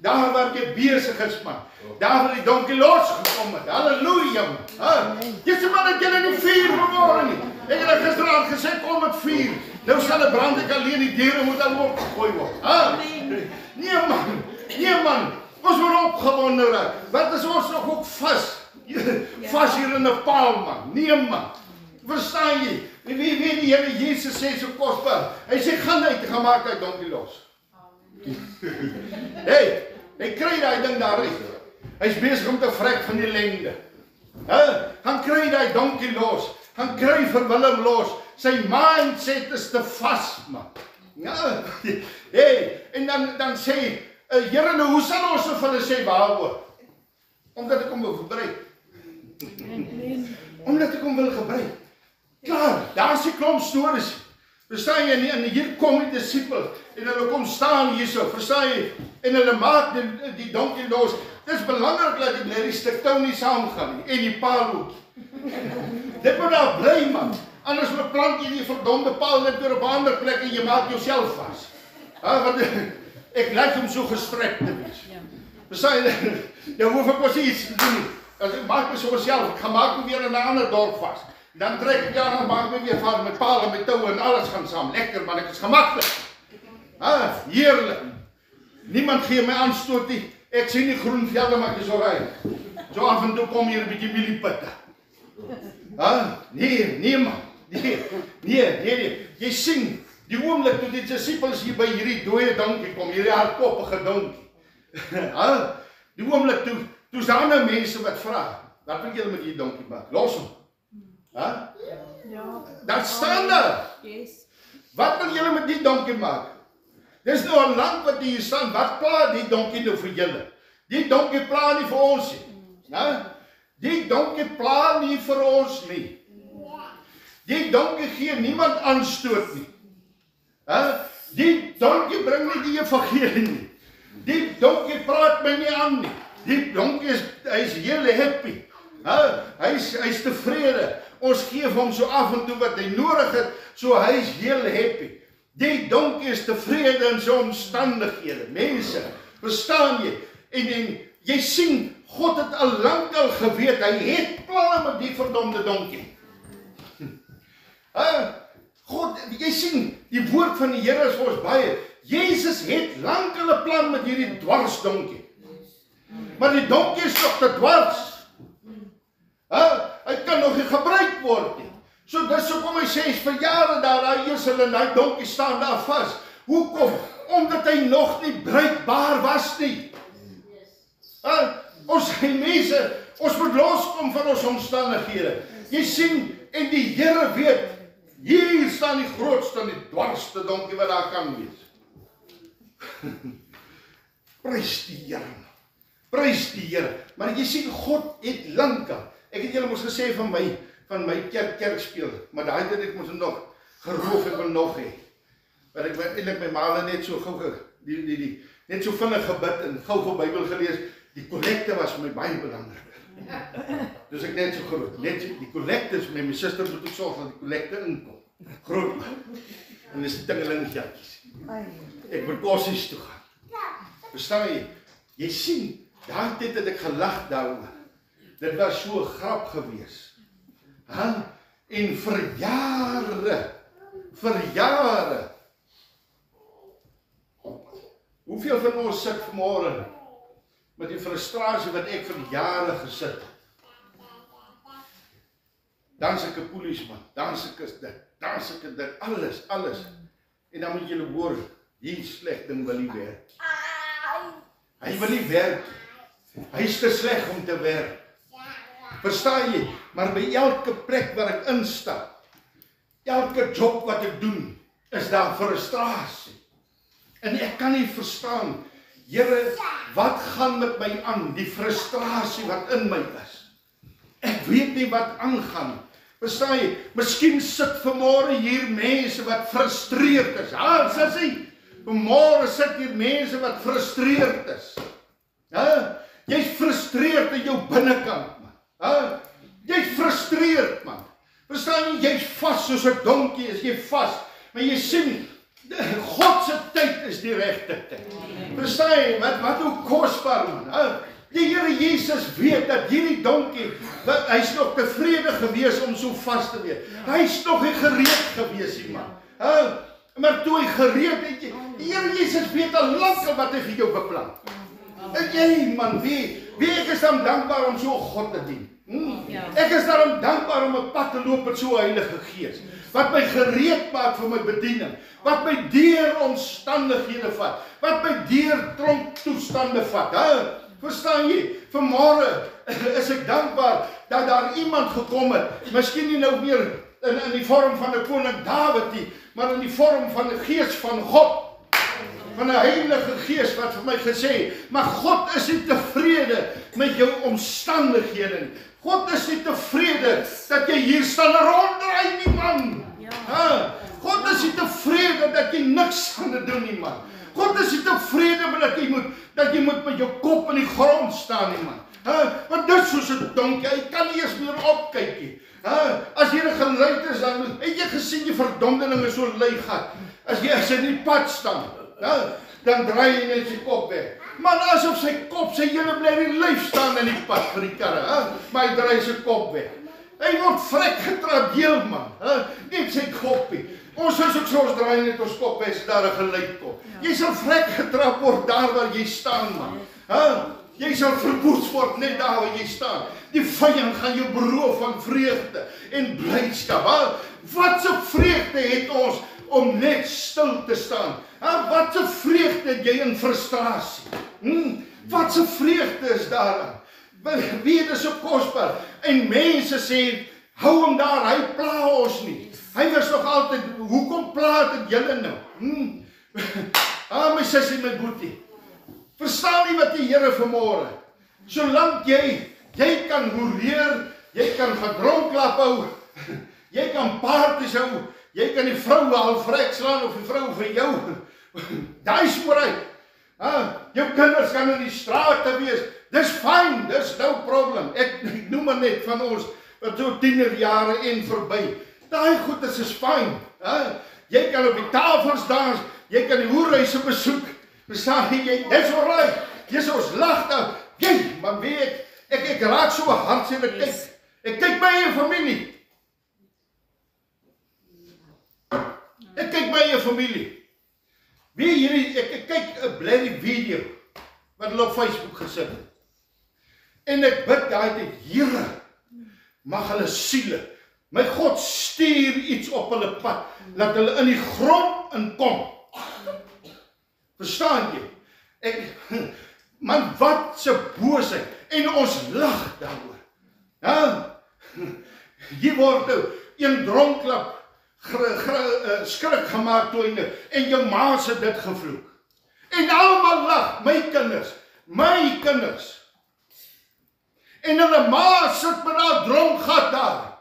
Daar waar jy besig is, man. Daar waar die donkie losgekom het. Halleluja, man. Jy sê man, dat jy nie vuur vanmôre nie. Ek het gisteraand gesê, kom met vuur. Nou sal 'n brand ek alleen, die deure moet al opgegooi word. Nee man. Ons moet opgewonde raak. Wat is ons nog ook vas? Vas hier in 'n paal, man. Nee man. Verstaan jy? Wie weet die Here Jesus sê so kosbaar. Hy sê gaan uit, gaan maak hy donkie los. Hey, hy kry daai ding daar uit. Hy's besig om te vrek van die lengte. Gaan kry daai donkie los. Gaan kry vir Willem los. Sy mindset is te vas, man. Ja. Hey, en dan sê Here, nou hoe sal ons vir hulle sê waaroor? Omdat ek hom wil gebruik. Omdat ek hom wil gebruik. Klaar, daar is die klomp stories. Verstaan jy, en hier kom die disciples, en hulle kom staan hierso, verstaan jy, en hulle maak die donkie los. Dit is belangrik dat die Larry stuk tou nie saamgaan nie, en die paal ook. Dit moet daar bly, man. Anders beplant jy die verdomde paal net weer op 'n ander plek en jy maak jouself vas. Want ek lyk om so gestrek te wees. Verstaan jy, nou hoef ek mos iets te doen. As ek maak my so myself, ek gaan maak my weer in 'n ander dorp vas. Dan trek ek daar en maak my weer vas met paal en met toue en alles gaan saam. Lekker man, ek is gemaklik. Heerlik. Niemand gee my aanstoot nie. Ek sien die groen velde, maar ek is alright. So af en toe kom hier 'n bietjie mieliepitte. Nee man. Nee. Jy sien, die oomblik toe die disciples hier by hierdie dooie donkie kom, hierdie hardkoppige donkie. Die oomblik toe is daar nou mense wat vra, wat wil julle met die donkie maak? Los hom. Daar staan daar. Wat wil julle met die donkie maak? Dis nou 'n land wat hier staan, wat pla die donkie nou vir julle? Die donkie pla nie vir ons nie. Die donkie pla nie vir ons nie. Die donkie gee niemand aanstoot nie. Die donkie bring nie die evangelie nie. Die donkie praat my nie aan nie. Die donkie hy's heel happy. Hy's tevrede. Ons gee vir hom so af en toe wat hy nodig het, so hy's heel happy. Die donkie is tevrede in sy omstandighede. Mense, verstaan jy? En jy sien, God het al lank al geweet, hy het planne met die verdomde donkie. God, jy sien, die woord van die Here is vir ons baie. Jesus het lank al 'n plan met hierdie dwarsdonkie. Maar die donkie is nog te dwars. Hy kan nog nie gebruik word nie. So dis hoekom hy sê, vir jare daar esel en daai donkie staan daar vas. Hoekom? Omdat hy nog nie bruikbaar was nie. Ons mense, ons moet loskom van ons omstandighede. Jy sien, en die Here weet, hier staan die grootste en die dwarsste donkie wat daar kan wees. Prys die Here. Prys die Here. Maar jy sien, God het lankal. Ek het julle mos gesê van my kerk speel, maar daai dit ek mos nog geroof ek wil nog hê. Maar ek het eintlik my maale net so gou net so vinnig gebid en gou Bybel gelees. Die kollekte was vir my baie belangrik. Dus ek net so groot. Net die kollekte is my suster moet ook sorg dat die kollekte inkom. Groot. En dis tingeling jatjies. Ek moet kossies toe gaan. Verstaan jy? Jy sien, daai tyd het ek gelag daaroor. Dit was so 'n grap gewees. En vir jare. Hoeveel van ons sit vanmôre met die frustrasie wat ek vir jare gesit het? Dan se ek 'n polisieman, dan se ek dit, alles. En dan moet julle hoor, die sleg ding wil nie werk. Hy wil nie werk. Hy is te sleg om te werk. Verstaan jy? Maar by elke plek waar ek instap, elke job wat ek doen, is daar frustrasie. En ek kan nie verstaan, Here, wat gaan met my aan? Die frustrasie wat in my is. Ek weet nie wat aangaan. Verstaan jy? Miskien sit vanmôre hier mense wat frustreerd is. Sissie, vanmôre sit hier mense wat frustreerd is. Jy's frustreerd in jou binnekant. Jy's frustreerd, man. Verstaan jy, jy's vas soos 'n donkie, is jy vas. Maar jy sien, God se tyd is die regte tyd. Verstaan jy, wat hoe kosbaar, man. Die Here Jesus weet dat hierdie donkie, hy's nog tevrede gewees om so vas te wees. Hy's nog nie gereed gewees nie, man. Maar toe hy gereed het, die Here Jesus weet al lank wat hy vir jou beplan. En jy, man, wie ek is dan dankbaar om so God te dien. Ek is daarom dankbaar om 'n pad te loop met so Heilige Gees, wat my gereed maak vir my bediening, wat my deur omstandighede vat, wat my deur tronktoestande vat. Verstaan jy? Vanmôre is ek dankbaar dat daar iemand gekom het, miskien nie nou meer in die vorm van 'n koning Dawid nie, maar in die vorm van die Gees van God. van 'n Heilige Gees wat vir my gesê, maar God is nie tevrede met jou omstandighede nie. God is nie tevrede dat jy hier staan en ronddraai nie, man. God is nie tevrede dat jy niks gaan doen nie, man. God is nie tevrede met dat jy moet met jou kop in die grond staan nie, man. Want dit is soos 'n donkie, hy kan nie eens meer opkyk nie. As jy geluid is, dan het jy gesien die verdomdeling is so lui gat. As jy in die pad staan, dan draai hy net sy kop weg. Man, asof sy kop, sy hele bly die lyf staan in die pad vir die karre, maar hy draai sy kop weg. Hy word vrek getrapeel, man. Net sy kopie. Ons is ook so, ons draai net ons kop weg, daar 'n geluid kom. Jy sal vrek getrap word daar waar jy staan, man. Jy sal verwoes word net daar waar jy staan. Die vyand gaan jou beroof van vreugde en blydskap. Wat 'n vreugde het ons om net stil te staan. Wat 'n vreugde het jy in frustrasie. Wat 'n vreugde is daaraan. Wie is so kosbaar. En mense sê, hou hom daar, hy pla ons nie. Hy was nog altyd, hoekom pla dit julle nou? My sussie, my boetie. Verstaan nie wat die Here vanmôre. Solank jy kan hoereer, jy kan gedronklap hou, jy kan parties hou, jy kan die vrou al vrek slaan of die vrou vir jou. Daai spoorheid. Jou kinders kan in die strate wees. Dis fyn, dis no problem. Ek noem maar net van ons wat so tienerjare en verby. Daai goedes is fyn. Jy kan op die tafels dans, jy kan die hoerhuise besoek. Verstaan jy? Dis alright. Dis ons lag dan. Maar weet ek raak so hartseer ek kyk my eie familie. Ek kyk my eie familie. Wie hierdie ek kyk 'n blerrie video wat hulle op Facebook gesit het. En ek bid daai tyd, Here, mag hulle siele, my God stuur iets op hulle pad, laat hulle in die grond inkom. Verstaan jy? Man, wat 'n boosheid, en ons lag daaroor. Hier word nou een dronklap skrik gemaak toe en jou ma se dit gevloek. En almal lag, my kinders. En hulle ma sit met haar dronkgat daar.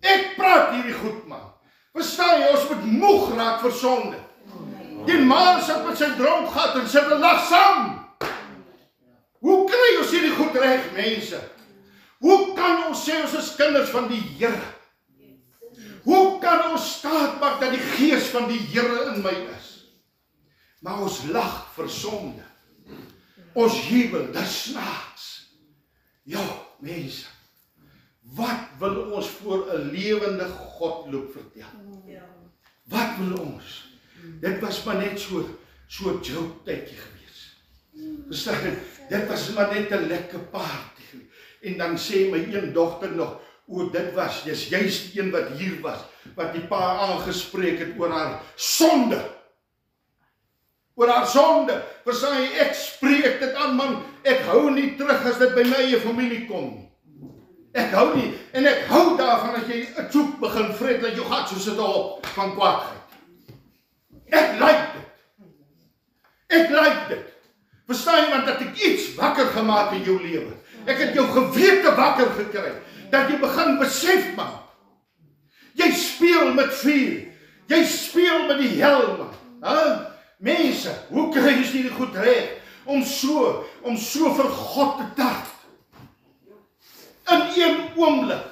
Ek praat hierdie goed, man. Verstaan jy, ons moet moeg raak vir sonde. Die ma sit met sy dronkgat en sit en lag saam. Hoe kry ons hierdie goed reg, mense? Hoe kan ons sê ons is kinders van die Here? Hoe kan ons staat maak dat die gees van die Here in my is? Maar ons lag vir sonde. Ons jubel, dis snaaks. Ja, mense. Wat wil ons voor 'n lewende God loop vertel? Wat wil ons? Dit was maar net so joke tydjie gewees. Verstaan? Dit was maar net 'n lekker party. En dan sê my een dogter nog, dis juist die een wat hier was, wat die pa aangespreek het oor haar sonde. Oor haar sonde. Verstaan jy, ek spreek dit aan, man, ek hou nie terug as dit by my eie familie kom nie. Ek hou nie, en ek hou daarvan as jy 'n soek begin vreet, dat jou gat so sit op van kwaadheid. Ek like dit. Verstaan jy, want dat ek iets wakker gemaak in jou lewe. Ek het jou gewete wakker gekry. Dat jy begin besef, man. Jy speel met vuur. Jy speel met die hel, man. Mense, hoe kry jy hierdie goed reg? Om so vir God te dart. In een oomblik.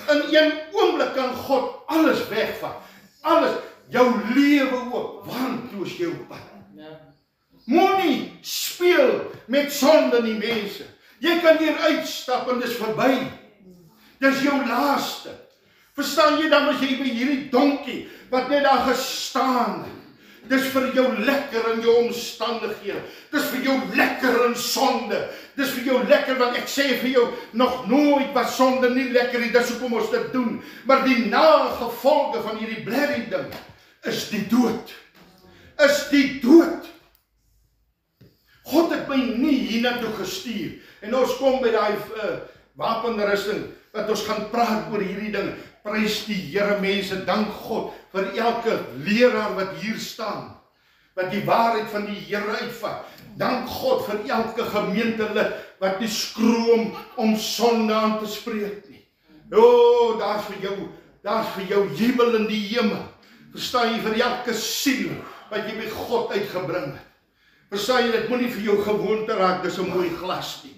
In een oomblik kan God alles wegvat. Alles. Jou lewe ook. Want toe is jou pad. Moenie speel met sonde nie, mense. Jy kan hier uitstap en dis verby. Dis jou laaste. Verstaan jy, dan was jy by hierdie donkie wat net daar gestaan het. Dis vir jou lekker in jou omstandighede. Dis vir jou lekker in sonde. Dis vir jou lekker, want ek sê vir jou, nog nooit was sonde nie lekker nie. Dis hoekom ons dit doen. Maar die nagevolge van hierdie blerrie ding is die dood. God het my nie hiernatoe gestuur. En ons kom by daai wapenrusting, wat ons gaan praat oor hierdie ding. Prys die Here, mense, dank God vir elke leraar wat hier staan. wat die waarheid van die Here uitvat. Dank God vir elke gemeentelid wat nie skroom om sonde aan te spreek nie. O, daar's vir jou jubel in die hemel. Verstaan jy, vir elke siel wat jy by God uitgebring het. Verstaan jy, dit moet nie vir jou gewoonte raak, dis 'n mooi glas nie.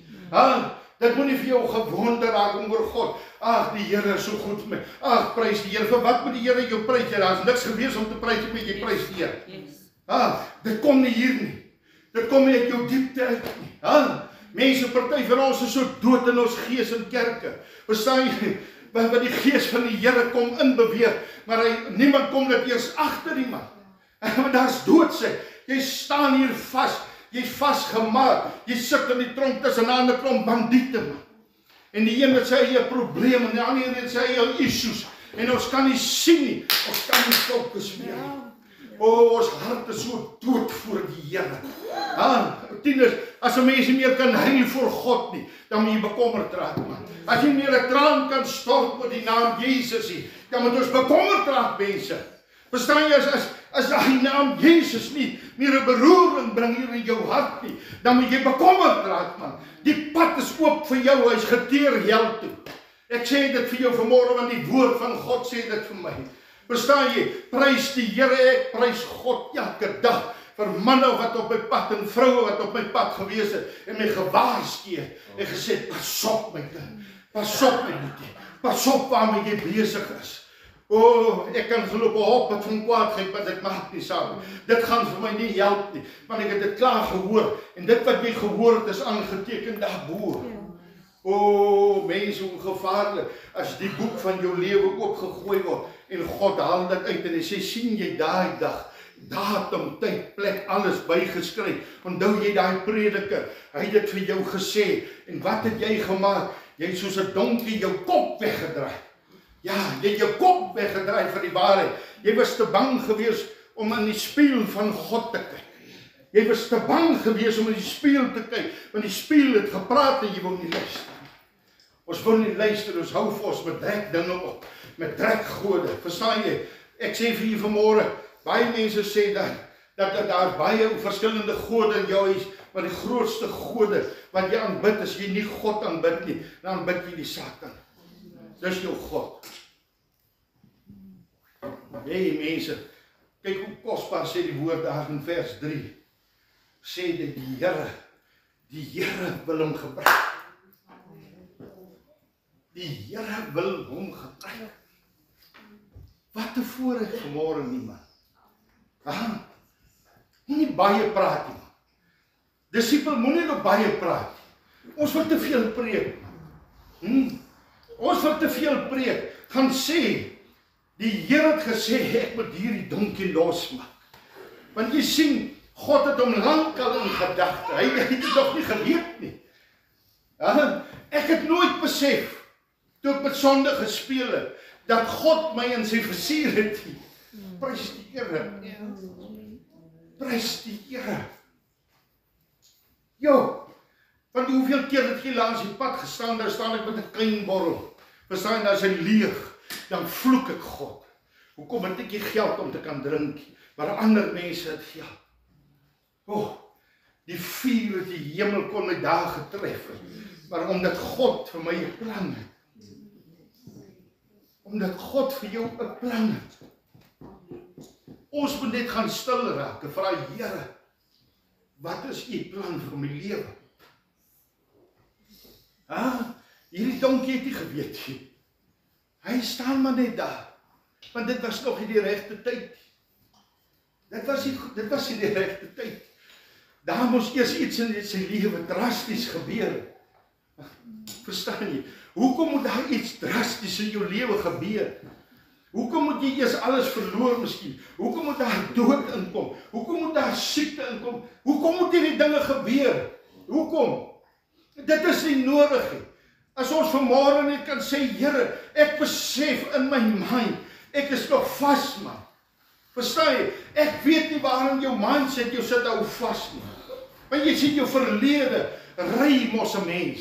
Dit moet nie vir jou gewoonte raak om oor God. Ag, die Here is so goed vir my. Ag, prys die Here. Vir wat moet die Here jou prys? Daar's niks gewees om te prys met jy prys die Here. Dit kom nie hier nie. Dit kom nie uit jou diepte uit nie. Mense, party van ons is so dood in ons gees in kerke. Verstaan jy? Wat die gees van die Here kom inbeweeg, maar niemand kom dit eers agter nie, man. Want daar's doodsig. Jy staan hier vas. Jy's vasgemaak. Jy sit in die tronk tussen 'n ander klomp bandiete, man. En die een het sy eie probleme en die ander het sy eie issues. En ons kan nie sien nie. Ons kan nie fokus meer nie. Ons hart is so dood voor die Here. Tieners, as 'n mens nie meer kan huil voor God nie, dan moet jy bekommerd raak, man. As jy meer 'n traan kan stort oor die naam Jesus nie, dan moet ons bekommerd raak, mense. Verstaan jy, as die naam Jesus nie meer 'n beroering bring hier in jou hart nie, dan moet jy bekommerd raak, man. Die pad is oop vir jou, hy's geteer hel toe. Ek sê dit vir jou vanmôre, want die woord van God sê dit vir my. Verstaan jy, prys die Here, ek prys God elke dag vir manne wat op my pad en vroue wat op my pad gewees het en my gewaarsku en gesê, pas op my kind, pas op my liefie, pas op waarmee jy besig is. Ek kan geloop op het van kwaadheid, maar dit maak nie saak. Dit gaan vir my nie help nie, want ek het dit klaar gehoor, en dit wat jy gehoor het is aangeteken daarbo. Mense, hoe gevaarlik, as die boek van jou lewe oopgegooi word, en God haal dit uit, en hy sê, sien jy daai dag, datum, tyd, plek, alles bygeskryf, onthou jy daai prediker, hy het dit vir jou gesê, en wat het jy gemaak? Jy het soos 'n donkie jou kop weggedraai. Ja, jy het jou kop weggedraai vir die waarheid. Jy was te bang gewees om in die spieël van God te kyk. Jy was te bang gewees om in die spieël te kyk, want die spieël het gepraat en jy wil nie luister. Ons wil nie luister, ons hou vos met drek dinge op, met drek gode. Verstaan jy? Ek sê vir julle vanmôre, baie mense sê dat daar baie verskillende gode in jou is, maar die grootste gode wat jy aanbid, as jy nie God aanbid nie, dan aanbid jy die Satan. Dis jou God. Hey mense, kyk hoe kosbaar sê die woord daar in vers 3. Sê dit die Here wil hom gebruik. Die Here wil hom gebruik. Wat 'n voorreg vanmôre nie, man. Moenie baie praat nie, man. Disipel, moenie nog baie praat. Ons wil te veel preek, man. Ons wil te veel preek. Gaan sê, die Here het gesê, ek moet hierdie donkie losmaak. Want jy sien, God het hom lankal in gedagte. Hy het dit nog nie geweet nie. Ek het nooit besef, toe ek met sonde gespeel het, dat God my in sy versier het. Prys die Here. Prys die Here. Want hoeveel keer het jy langs die pad gestaan, daar staan ek met 'n klein borrel. Verstaan, daar is hy leeg, dan vloek ek God. Hoekom het ek nie geld om te kan drink, maar ander mense het geld. Die vuur uit die hemel kon my daar getref het, maar omdat God vir my 'n plan het. Omdat God vir jou 'n plan het. Ons moet net gaan stil raak en vra, Here, wat is u plan vir my lewe? Hierdie donkie het nie geweet nie. Hy staan maar net daar, want dit was nog nie die regte tyd. Dit was nie die regte tyd. Daar moes eers iets in sy lewe drasties gebeur. Verstaan jy? Hoekom moet daar iets drasties in jou lewe gebeur? Hoekom moet jy eers alles verloor miskien? Hoekom moet daar dood inkom? Hoekom moet daar siekte inkom? Hoekom moet hierdie dinge gebeur? Hoekom? Dit is nie nodig nie. As ons vanmôre net kan sê, Here, ek besef in my mind, ek is nog vas, man. Verstaan jy? Ek weet nie waarom jou mindset jou sit hou vas nie. Want jy sien jou verlede, ry mos 'n mens.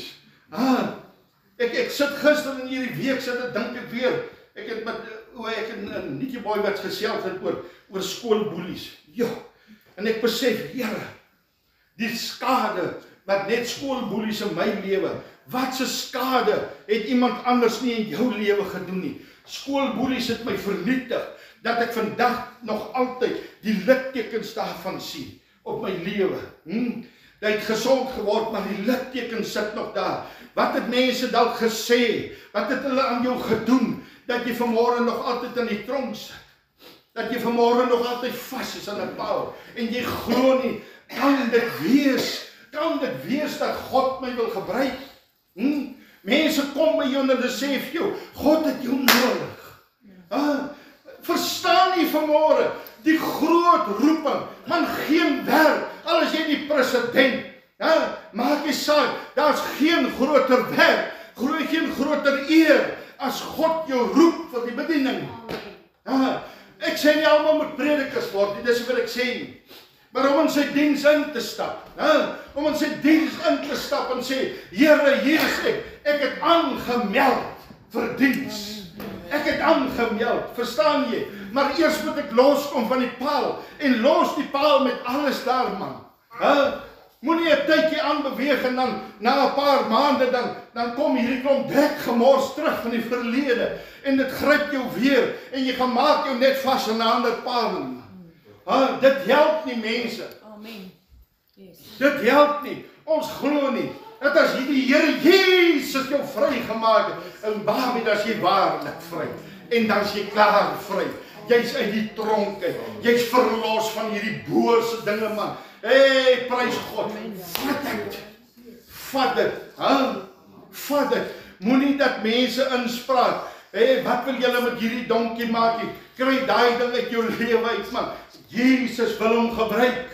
Ek sit gister in hierdie week, dink ek weer, ek het met Nietjie Boy wat gesels het oor skoolboelies. Ja, En ek besef, Here, die skade wat net skoolboelies in my lewe, wat se skade het iemand anders nie in jou lewe gedoen nie. Skoolboelies het my vernietig, dat ek vandag nog altyd die littekens daarvan sien op my lewe. Dat het gesond geword, maar die litteken sit nog daar. Wat het mense dalk gesê? Wat het hulle aan jou gedoen? Dat jy vanmôre nog altyd in die tronk sit. Dat jy vanmôre nog altyd vas is aan 'n paal. En jy glo nie, kan dit wees dat God my wil gebruik? Mense kom by jou en hulle sê vir jou, God het jou nodig. Verstaan jy vanmôre die groot roeping, man, geen werk, al is jy die president, maak jy saak, daar's geen groter werk, geen groter eer, as God jou roep vir die bediening. Ek sê nie almal moet predikers word nie, dis wat ek sê nie. Maar om in sy diens in te stap, om in sy diens in te stap en sê, Here, hier is ek het aangemeld vir diens. Ek het aangemeld, verstaan jy? Maar eers moet ek loskom van die paal, en los die paal met alles daar, man. Moenie 'n tydjie aanbeweeg en dan, na 'n paar maande, dan kom hierdie klomp drek gemors terug van die verlede, en dit gryp jou weer, en jy gaan maak jou net vas in 'n ander paal. Dit help nie, mense. Amen. Yes. Dit help nie. Ons glo nie. Dat as die Here Jesus jou vrygemaak het, en Babie, dan is jy waarlik vry. En dan is jy klaar vry. Jy's uit die tronk uit. Jy's verlos van hierdie bose dinge, man. Hey, prys God. Vat dit. Vat dit. Vat dit. Moenie dat mense inspraak. Hey, wat wil julle met hierdie donkie maak? Kry daai ding uit jou lewe uit, man. Jesus wil hom gebruik.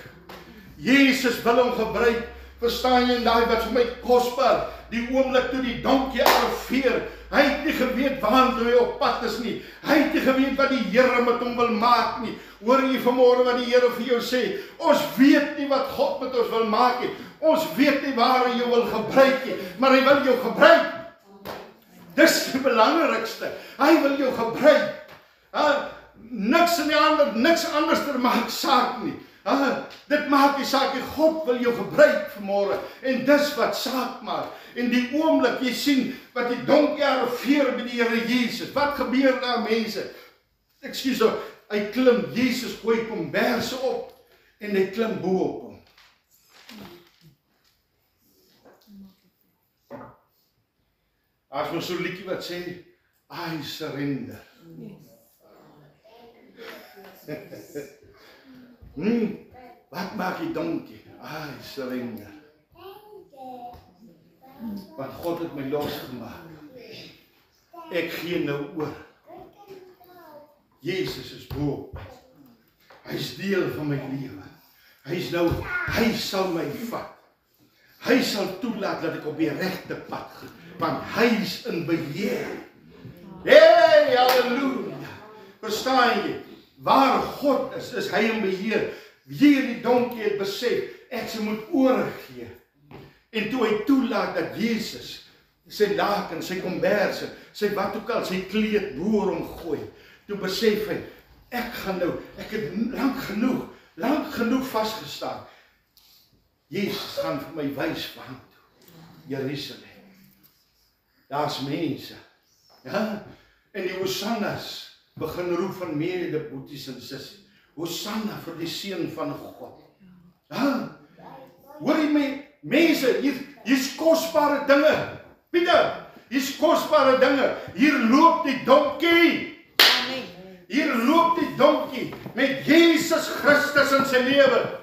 Jesus wil hom gebruik. Verstaan jy, daai wat vir my kosbaar, die oomblik toe die donkie arriveer, hy het nie geweet waartoe hy op pad is nie. Hy het nie geweet wat die Here met hom wil maak nie. Hoor jy vanmôre wat die Here vir jou sê? Ons weet nie wat God met ons wil maak nie. Ons weet nie waar hy jou wil gebruik nie, maar hy wil jou gebruik. Dis die belangrikste. Hy wil jou gebruik. Niks anders maak saak nie. Dit maak nie saak nie. God wil jou gebruik vanmôre. En dis wat saak maak. En die oomblik jy sien wat die donkie arriveer by die Here Jesus. Wat gebeur daar, mense? Ekskuus, hy klim, Jesus gooi komberse op en hy klim bo op hom. As ons so 'n liedjie wat sê, I surrender. Wat maak die donkie? I surrender. Want God het my losgemaak. Ek gee nou oor. Jesus is bo. Hy's deel van my lewe. Hy sal my vat. Hy sal toelaat dat ek op die regte pad gaan, want hy's in beheer. Hey, halleluja. Verstaan jy? Waar God is hy in beheer. Hierdie donkie het besef, ek se moet oorgee. En toe hy toelaat dat Jesus sy laken, sy komberse, sy wat ook al, sy kleed boor hom gooi, toe besef hy, ek het lank genoeg vasgestaan. Jesus gaan vir my wys van Jerusalem. Daar's mense, en die Hosannas begin roep van mede boeties en sissies. Hosanna vir die seun van God. Hoor jy my, mense, hier's kosbare dinge. Pieter, hier's kosbare dinge. Hier loop die donkie. Hier loop die donkie met Jesus Christus in sy lewe.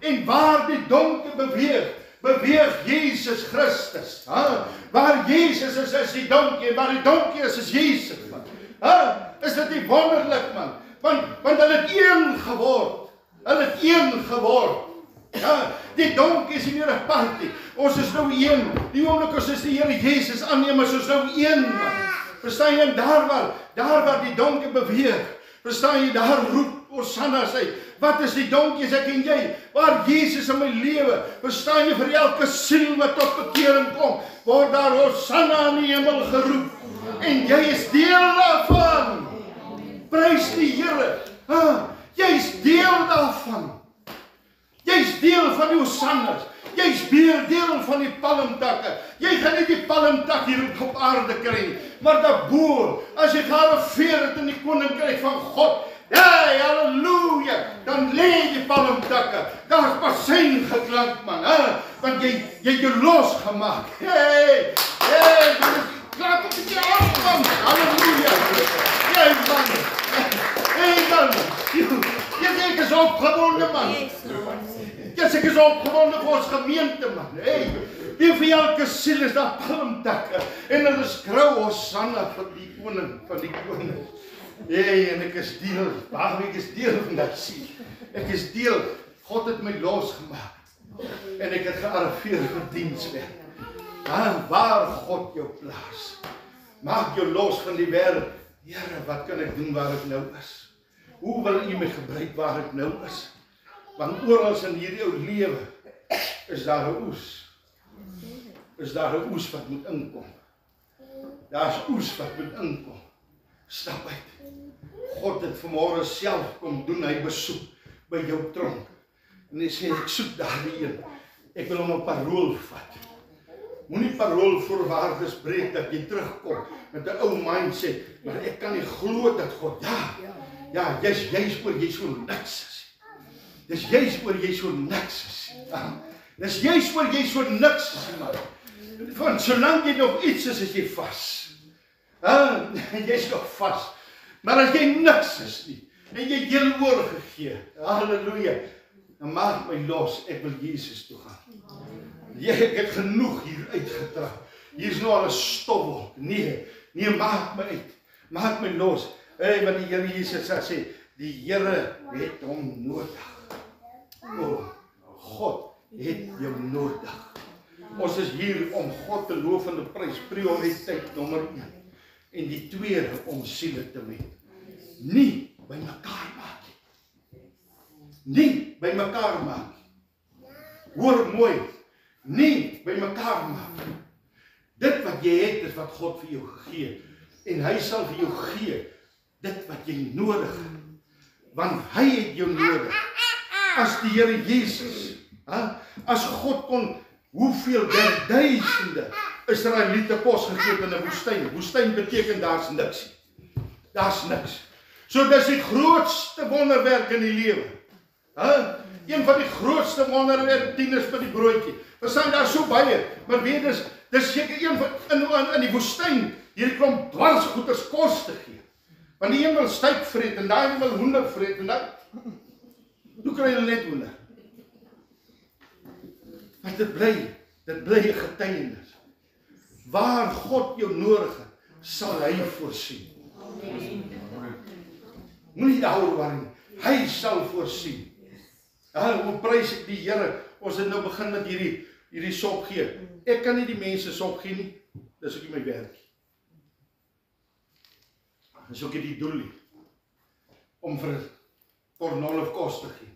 En waar die donkie beweeg Jesus Christus. Waar Jesus is die donkie, en waar die donkie is Jesus, man. Is dit nie wonderlik, man? Want hulle het een geword. Die donkie is nie meer 'n party. Ons is nou een. Die oomblik ons is die Here Jesus aanneem, is ons nou een, man. Verstaan jy, daar waar die donkie beweeg, verstaan jy, daar roep Hosannas uit. Wat is die donkie, ek en jy? Waar Jesus in my lewe, verstaan jy, vir elke siel wat tot bekering kom, word daar Hosanna in die hemel geroep. En jy is deel daarvan. Prys die Here. Jy is deel daarvan. Jy's deel van die Hosannas. Jy's deel van die palmtakke. Jy gaan nie die palmtak hier op aarde kry nie, maar daarbo, as jy gearriveer het in die koninkryk van God, hey, halleluja, dan lê die palmtakke. Daar's basyn geklank, man, want jy het jou losgemaak. Hey, dit is klaar op die afstand. Halleluja. Hey, man. Hey, man. Jy is opgewonde, man. Ek is opgewonde vir ons gemeente, man. Hey, vir elke siel is daar palmtakke. En hulle skrou Hosanna vir die koning van die konings. Hey, en ek is deel, ek is deel van dat siel. Ek is deel, God het my losgemaak. En ek het gearriveer vir dienswerk. Waar God jou plaas. Maak jou los van die wêreld. Here, wat kan ek doen waar ek nou is? Hoe wil U my gebruik waar ek nou is? Want oral in hierdie ou lewe is daar 'n oes. Is daar 'n oes wat moet inkom. Daar's oes wat moet inkom. Stap uit. God het vanmôre self kom doen, hy besoek by jou tronk. En hy sê, ek soek daardie een. Ek wil hom op parool vat. Moenie paroolvoorwaardes breek dat jy terugkom met 'n ou mindset, maar ek kan nie glo dat God, jy's oor jy so niks is. Dis jy's oor jy so niks is. Dis jy's oor jy so niks is, man. Want solank jy nog iets is jy vas. Jy's nog vas. Maar as jy niks is nie, en jy heel oorgegee, halleluja, dan maak my los, ek wil Jesus toe gaan. Ek het genoeg hier uitgetrap. Hier is nou al 'n stofwolk. Nee, maak my uit. Maak my los. Hey, wat die Here Jesus sê, die Here het hom nodig. God het jou nodig. Ons is hier om God te loof en te prys, prioriteit nommer 1. En die tweede om siele te wen. Nie by mekaar maak nie. Nie by mekaar maak nie. Hoor mooi. Nie by mekaar maak. Dit wat jy het is wat God vir jou gegee het. En hy sal vir jou gee dit wat jy nodig het. Want hy het jou nodig. As die Here Jesus, as God kon, hoeveel duisende Israeliete kos gegee in 'n woestyn. Woestyn beteken daar's niks. Daar's niks. So dis die grootste wonderwerk in die lewe. Een van die grootste wonderwerke, 10 is met die broodjie. Verstaan, daar so baie, maar weet dis seker een van in die woestyn hierdie klomp dwarsgoeders kos te gee. Want die een wil styk vreet en daai wil hoender vreet en daai hoe kry hulle net hoender? Maar dit bly 'n getuienis. Waar God jou nodig het, sal hy voorsien. Moenie daaroor worry nie. Hy sal voorsien. Hoe prys ek die Here? Ons het nou begin met hierdie sop gee. Ek kan nie die mense sop gee nie. Dis ook nie my werk. Dis ook nie die doel nie. Om vir Cornolf kos te gee.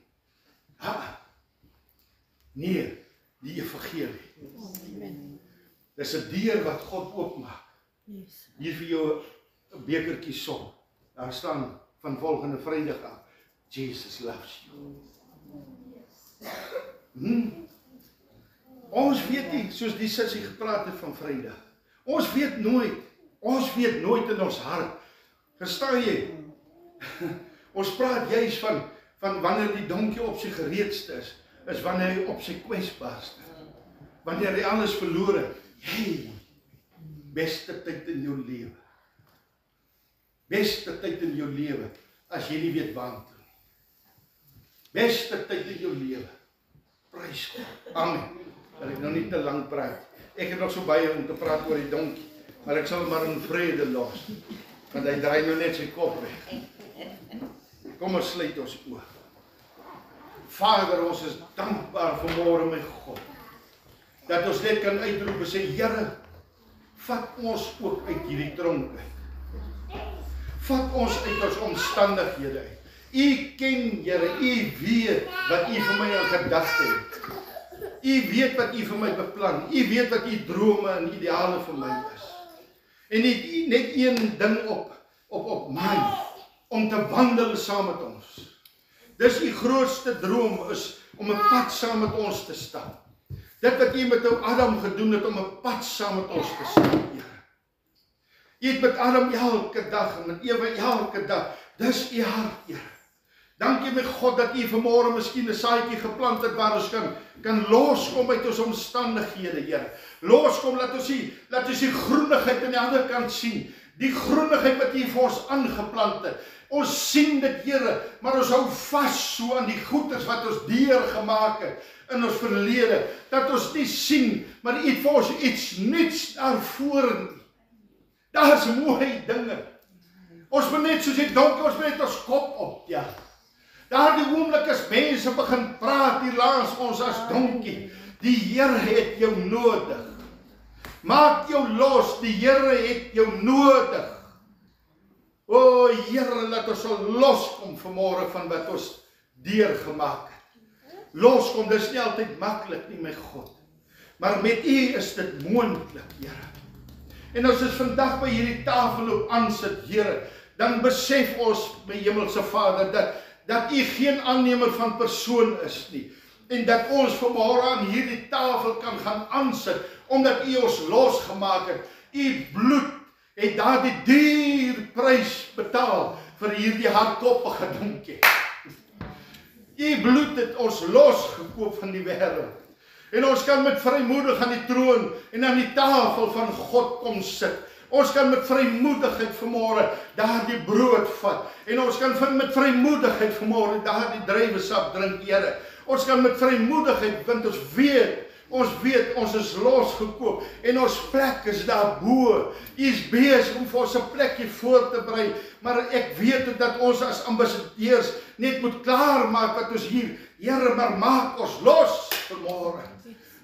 Nee, die evangelie. Dis 'n deur wat God oopmaak. Hier vir jou 'n bekertjie sop. Daar staan van volgende Vrydag af. Jesus loves you. Ons weet nie, soos die sussie gepraat het van Vrydag. Ons weet nooit in ons hart. Verstaan jy? Ons praat juis van wanneer die donkie op sy gereedste is wanneer hy op sy kwesbaarste. Wanneer hy alles verloor het. Hey, beste tyd in jou lewe. Beste tyd in jou lewe, as jy nie weet waantoe. Beste tyd in jou lewe. Prys God. Amen. Dat ek nou nie te lang praat. Ek het nog so baie om te praat oor die donkie, maar ek sal maar in vrede los. Want hy draai nou net sy kop weg. Kom ons sluit ons oë. Vader, ons is dankbaar vanmôre my God. Dat ons net kan uitroep en sê, Here, vat ons ook uit hierdie tronk uit. Vat ons uit ons omstandighede uit. U ken, Here, U weet wat U vir my in gedagte het. U weet wat U vir my beplan. U weet wat U drome en ideale vir my is. En net een ding op my, om te wandel saam met ons. Dis die grootste droom is om 'n pad saam met ons te stap. Dit wat jy met ou Adam gedoen het om 'n pad saam met ons te stap, Here. Jy het met Adam elke dag en met Eva elke dag. Dis u hart, Here. Dankie my God dat u vanmôre miskien 'n saadjie geplant het waar ons kan loskom uit ons omstandighede, Here. Loskom, laat ons die groenigheid aan die ander kant sien. Die groenigheid wat u vir ons aangeplant het. Ons sien dit, Here, maar ons hou vas so aan die goeders wat ons deurgemaak het in ons verlede, dat ons nie sien, maar u het vir ons iets nuuts daarvoor nie. Daar's mooi dinge. Ons moet net soos die donkie, ons moet net ons kop op, ja. Daardie oomblik as mense begin praat hier langs ons as donkie, die Here het jou nodig. Maak jou los, die Here het jou nodig. O Here, laat ons sal loskom vanmôre van wat ons deurgemaak het. Loskom, dis nie altyd maklik nie, my God. Maar met u is dit moontlik, Here. En as ons vandag by hierdie tafel op aansit, Here, dan besef ons, my hemelse Vader, dat u geen aannemer van persoon is nie. En dat ons vanmôre aan hierdie tafel kan gaan aansit, omdat u ons losgemaak het. U bloed het daardie duur prys betaal vir hierdie hardkoppige donkie. U bloed het ons losgekoop van die wêreld. En ons kan met vrymoedig aan die troon en aan die tafel van God kom sit. Ons kan met vrymoedigheid vanmôre daardie brood vat. En ons kan met vrymoedigheid vanmôre daardie druiwesap drink, Here. Ons kan met vrymoedigheid, want ons weet ons is losgekoop en ons plek is daarbo. U is besig om vir ons 'n plekkie voor te berei, maar ek weet dat ons as ambassadeurs net moet klaarmaak wat ons hier, Here, maar maak ons los vanmôre.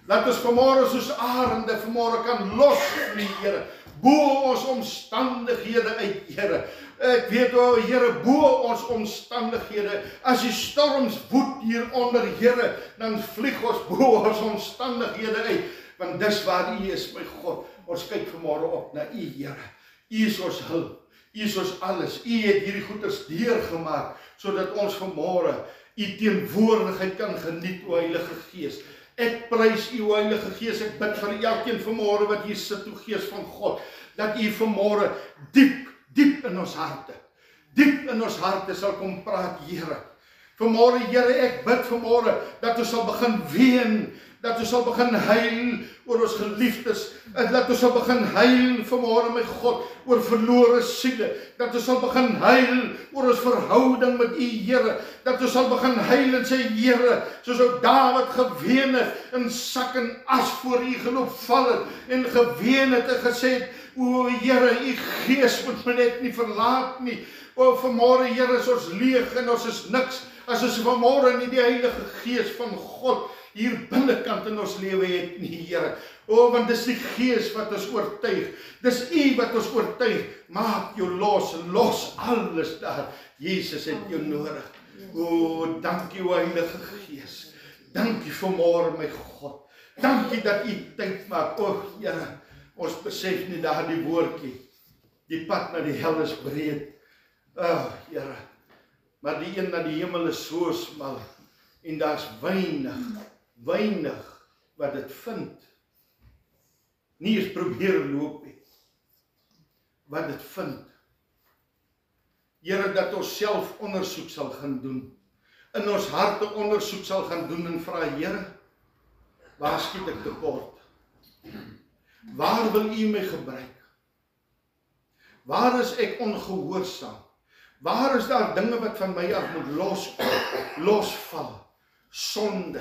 Laat ons vanmôre soos arende vanmôre kan losvlieg, Here, bo ons omstandighede uit, Here. Ek weet, o Here, bo ons omstandighede, as die storms woed hieronder, Here, dan vlieg ons bo ons omstandighede uit, want dis waar u is, my God. Ons kyk vanmôre op na u, Here. U is ons hulp, u is ons alles. U het hierdie goeders deurgemaak, sodat ons vanmôre u teenwoordigheid kan geniet, o Heilige Gees. Ek prys u, o Heilige Gees, ek bid vir elkeen vanmôre wat hier sit, o Gees van God, dat u vanmôre diep in ons harte sal kom praat, Here. Vanmôre, Here, ek bid vanmôre dat ons sal begin ween, dat ons sal begin huil oor ons geliefdes, dat ons sal begin huil vanmôre, my God, oor verlore siele, dat ons sal begin huil oor ons verhouding met u, Here, dat ons sal begin huil en sê, Here, soos ou Dawid geween het, in sak en as voor u geloop val het, en geween het en gesê het, o Here, u Gees moet my net nie verlaat nie. O vanmôre, Here, is ons leeg en ons is niks, as ons vanmôre nie die Heilige Gees van God hier binnekant in ons lewe het nie, Here. O, want dis die Gees wat ons oortuig. Dis u wat ons oortuig. Maak jou los alles daar. Jesus het jou nodig. O, dankie, o Heilige Gees. Dankie vanmôre, my God. Dankie dat u tyd maak. O, Here, ons besef nie daardie woordjie. Die pad na die hel is breed. O, Here. Maar die een na die hemel is so smal. En daar's weinig wat dit vind. Nie eens probeer loop nie. Wat dit vind. Here, dat ons self ondersoek sal gaan doen. In ons harte ondersoek sal gaan doen en vra, Here, waar skiet ek tekort? Waar wil u my gebruik? Waar is ek ongehoorsaam? Waar is daar dinge wat van my af moet losval? Sonde.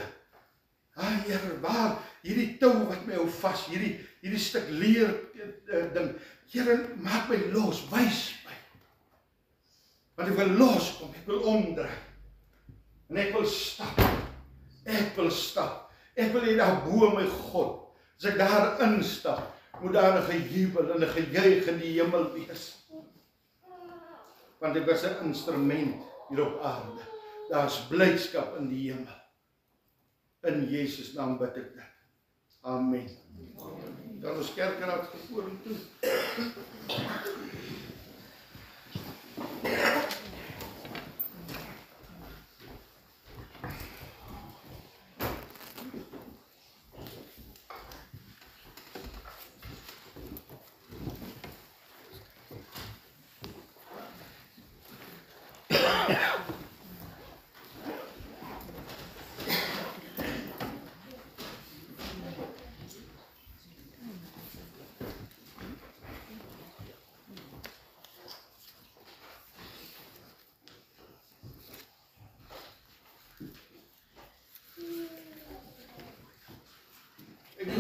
Here, waar? Hierdie tou wat my hou vas, hierdie stuk leer ding. Here, maak my los, wys my. Want ek wil loskom, ek wil omdraai. En ek wil stap. Ek wil hier daar bo, my God. As ek daar instap, moet daar 'n gejubel en 'n gejuig in die hemel wees. Want ek was 'n instrument hier op aarde. Daar's blydskap in die hemel. In Jesus naam bid ek dit. Amen. Dan ons kerkraad vorentoe.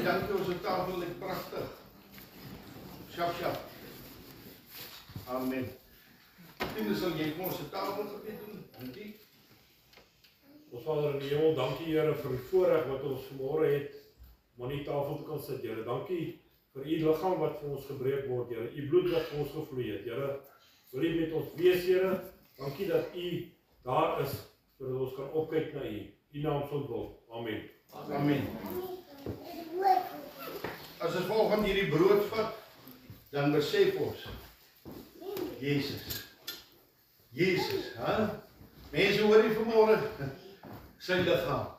dankie, ons tafel lyk pragtig. Sjap, sjap. Amen. En sal jy vir ons tafel gebed doen? Dankie. Ons Vader in die hemel, dankie Here vir die voorreg wat ons vanmôre het om aan die tafel te kan sit, Here. Dankie vir u liggaam wat vir ons gebreek word, Here. U bloed wat vir ons gevloei het, Here. Wil u met ons wees, Here. Dankie dat u daar is sodat ons kan opkyk na u. U naam sal wil. Amen. Amen. As ons volgende hierdie brood vat, dan besef ons Jesus. Jesus, hè? Mense hoor die vanmôre sy liggaam.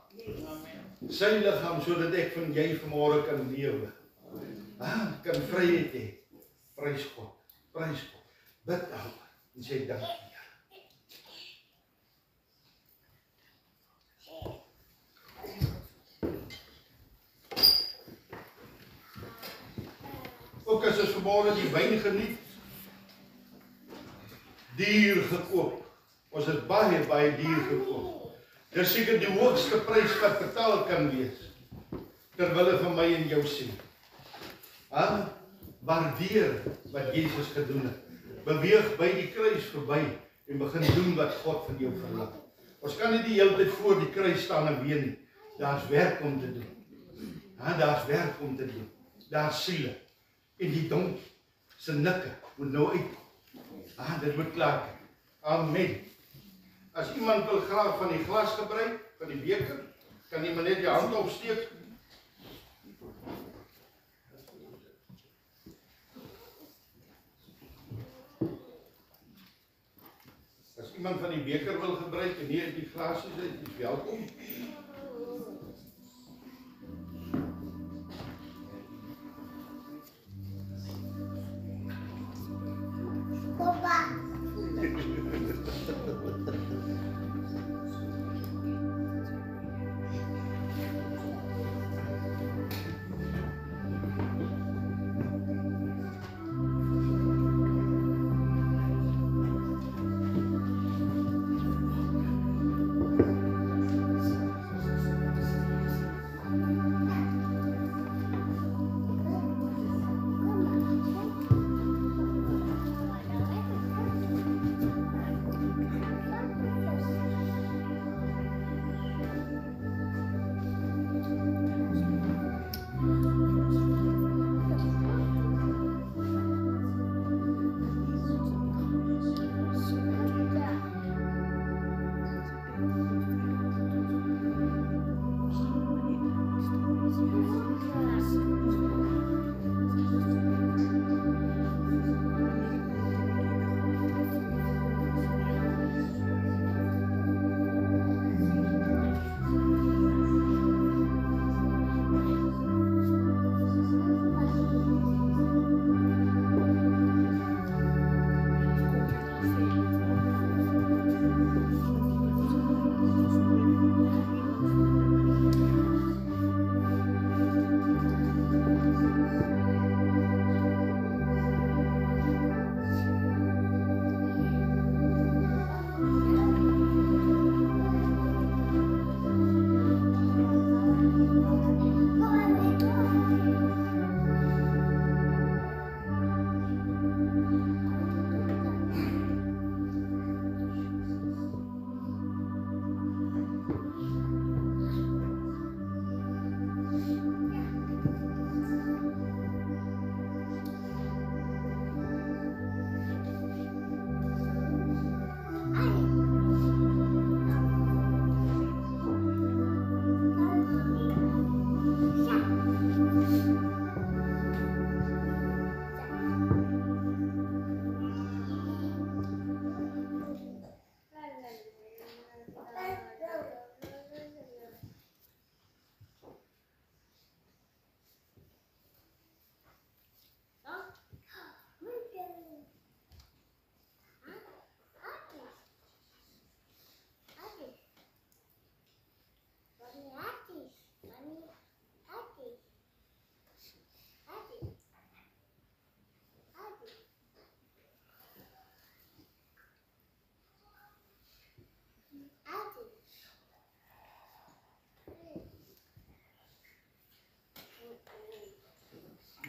Sy liggaam sodat ek van jy vanmôre kan lewe. Kan vryheid hê. Prys God. Prys God. Bid nou en sê dankie. Ook as ons vanmôre die wyn geniet, duur gekoop. Ons het baie duur gekoop. Dis seker die hoogste prys wat betaal kan wees terwille van my en jou siel. Waardeer wat Jesus gedoen het. Beweeg by die kruis verby en begin doen wat God van jou verlang. Ons kan nie die hele tyd voor die kruis staan en ween nie. Daar's werk om te doen. Daar's werk om te doen. Daar's siele. En die donkie se nikke moet nou uit. Dit moet klaar. Amen. As iemand wil graag van die glas gebruik, van die beker, kan jy maar net die hand opsteek. As iemand van die beker wil gebruik en hier die glasies uit, is welkom.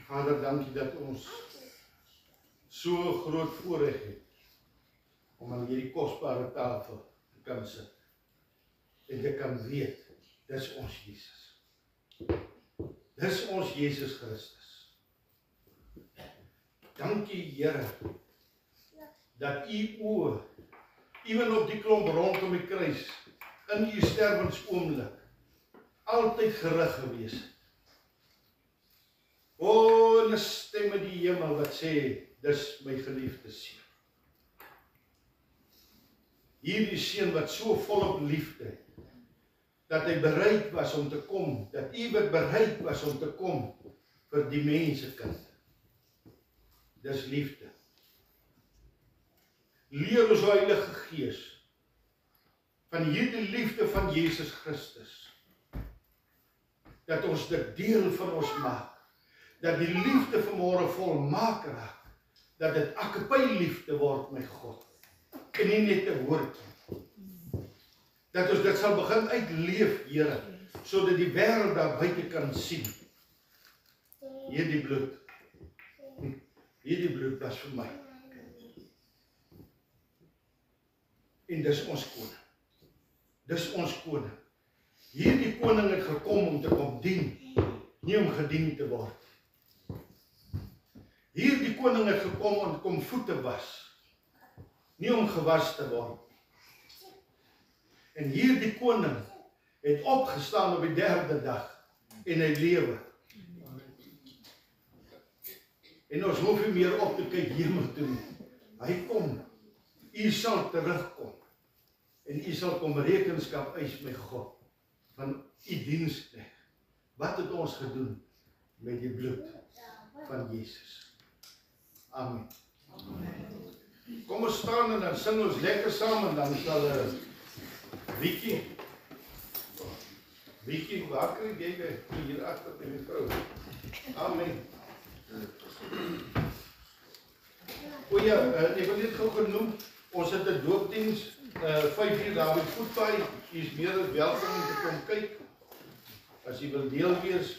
Vader, dankie dat ons so groot voorreg het om aan hierdie kosbare tafel te kan sit en te kan weet, dis ons Jesus. Dis ons Jesus Christus. Dankie Here, dat u oë, ewen op die klomp rondom die kruis, in u sterwensoomlik, altyd gerig gewees het. O, 'n stem in die hemel wat sê, dis my geliefde seun. Hierdie seun wat so volop liefde, dat hy bereid was om te kom, dat u wat bereid was om te kom vir die mensekind. Dis liefde. Leer ons Heilige Gees van hierdie liefde van Jesus Christus, dat ons dit deel van ons maak, dat die liefde vanmôre volmaak raak, dat dit agape liefde word met God, en nie net 'n woord, dat ons dit sal begin uitleef, Here, sodat die wêreld daar buite kan sien, hierdie bloed was vir my, en dis ons koning, dis ons koning, hierdie koning het gekom om te kom dien, nie om gedien te word. Hierdie koning het gekom om te kom voete was, nie om gewas te word. En hierdie koning het opgestaan op die 3de dag en hy lewe. En ons hoef nie meer op te kyk hemel toe nie. Hy kom, u sal terugkom en u sal kom rekenskap eis met God van u diensknegt. Wat het ons gedoen met die bloed van Jesus? Amen. Kom ons staan en dan sing ons lekker saam en dan sal Vicky, waar kry jy hier agter by die vrou? Amen. O ja, ek wil net gou genoem, ons het 'n doopdiens, 5 uur daar by Voetpaai, jy is meer as welkom om te kom kyk, as jy wil deel wees,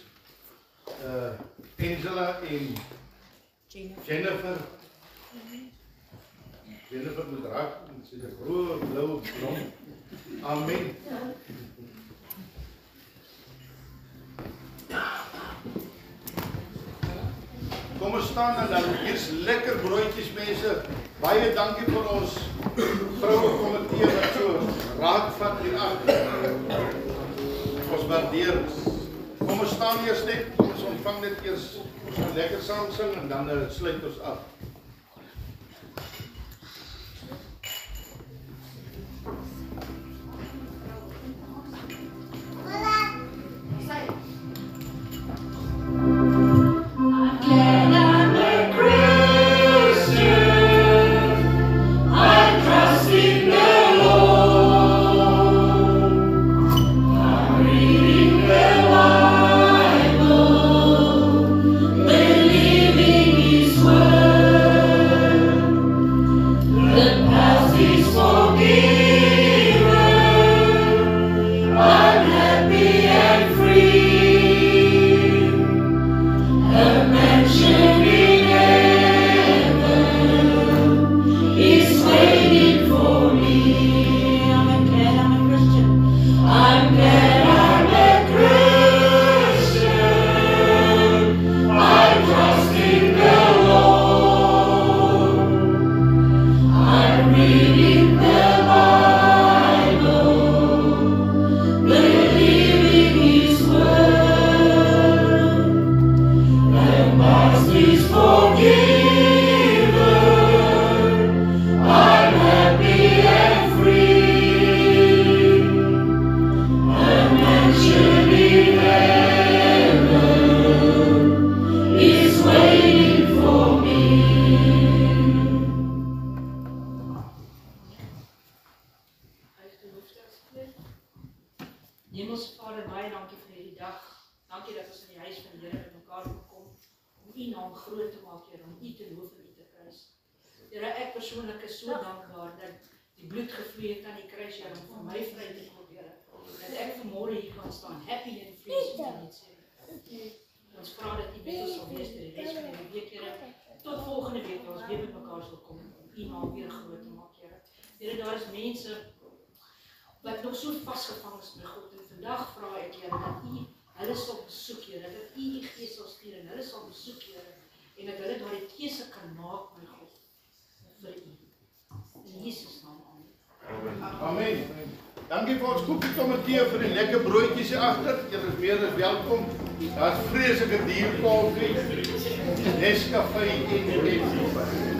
Angela en Jennifer moet raak, sy is 'n groot blou blom. Amen. Kom ons staan en dan hier's lekker broodjies mense. Baie dankie vir ons vroue komitee wat so raadvat hier agter. Ons waardeer. Kom ons staan eers net, ons ontvang dit eers, ons gaan lekker saam sing en dan sluit ons af. Hemelse Vader, baie dankie vir hierdie dag. Dankie dat ons in die huis van die Here met mekaar kan kom om u naam groot te maak, Here, om u te loof en u te prys. Here, ek persoonlik is so dankbaar dat die bloed gevloei het aan die kruis, Here, om vir my vry te kom, Here. Dat ek vanmôre hier kan staan, happy and free, soos jy net sê. Ons vra dat u met ons sal wees deur die bymekaar sal kom om U naam weer groot te maak, Here. Here, daar is mense wat nog so vasgevang is met God, en vandag vra ek, Here, dat U hulle sal besoek, Here, dat U die Gees sal stuur, en hulle sal besoek, Here, en dat hulle daardie keuse kan maak, my God, vir U. In Jesus naam, amen. Amen. Dankie vir ons koffiekomitee vir die lekker broodjies hier agter. Julle is meer as welkom. Daar's vreeslike dierkoffie, Nescafé en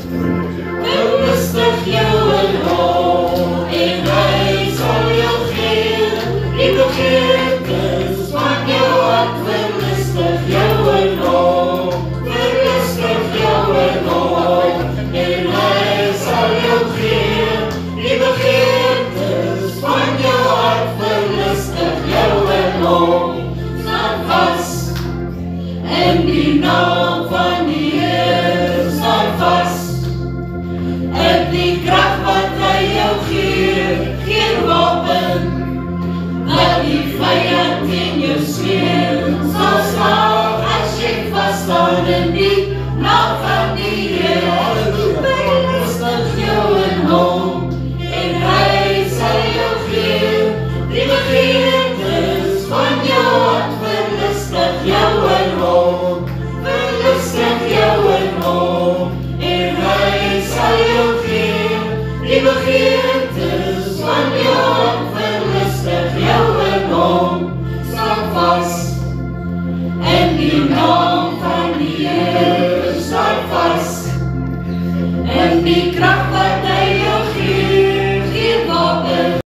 Rustig jou en hom, en hy sal jou gee, die begeertes van jou hart, verlustig jou en hom, verlustig jou en hom, en hy sal jou gee, die begeertes van jou hart, verlustig jou en hom, staan vas, en die naam van die Heer staan vas. En die kracht wat hy jou gee, geen wapen, wat die vijand in jou smeer.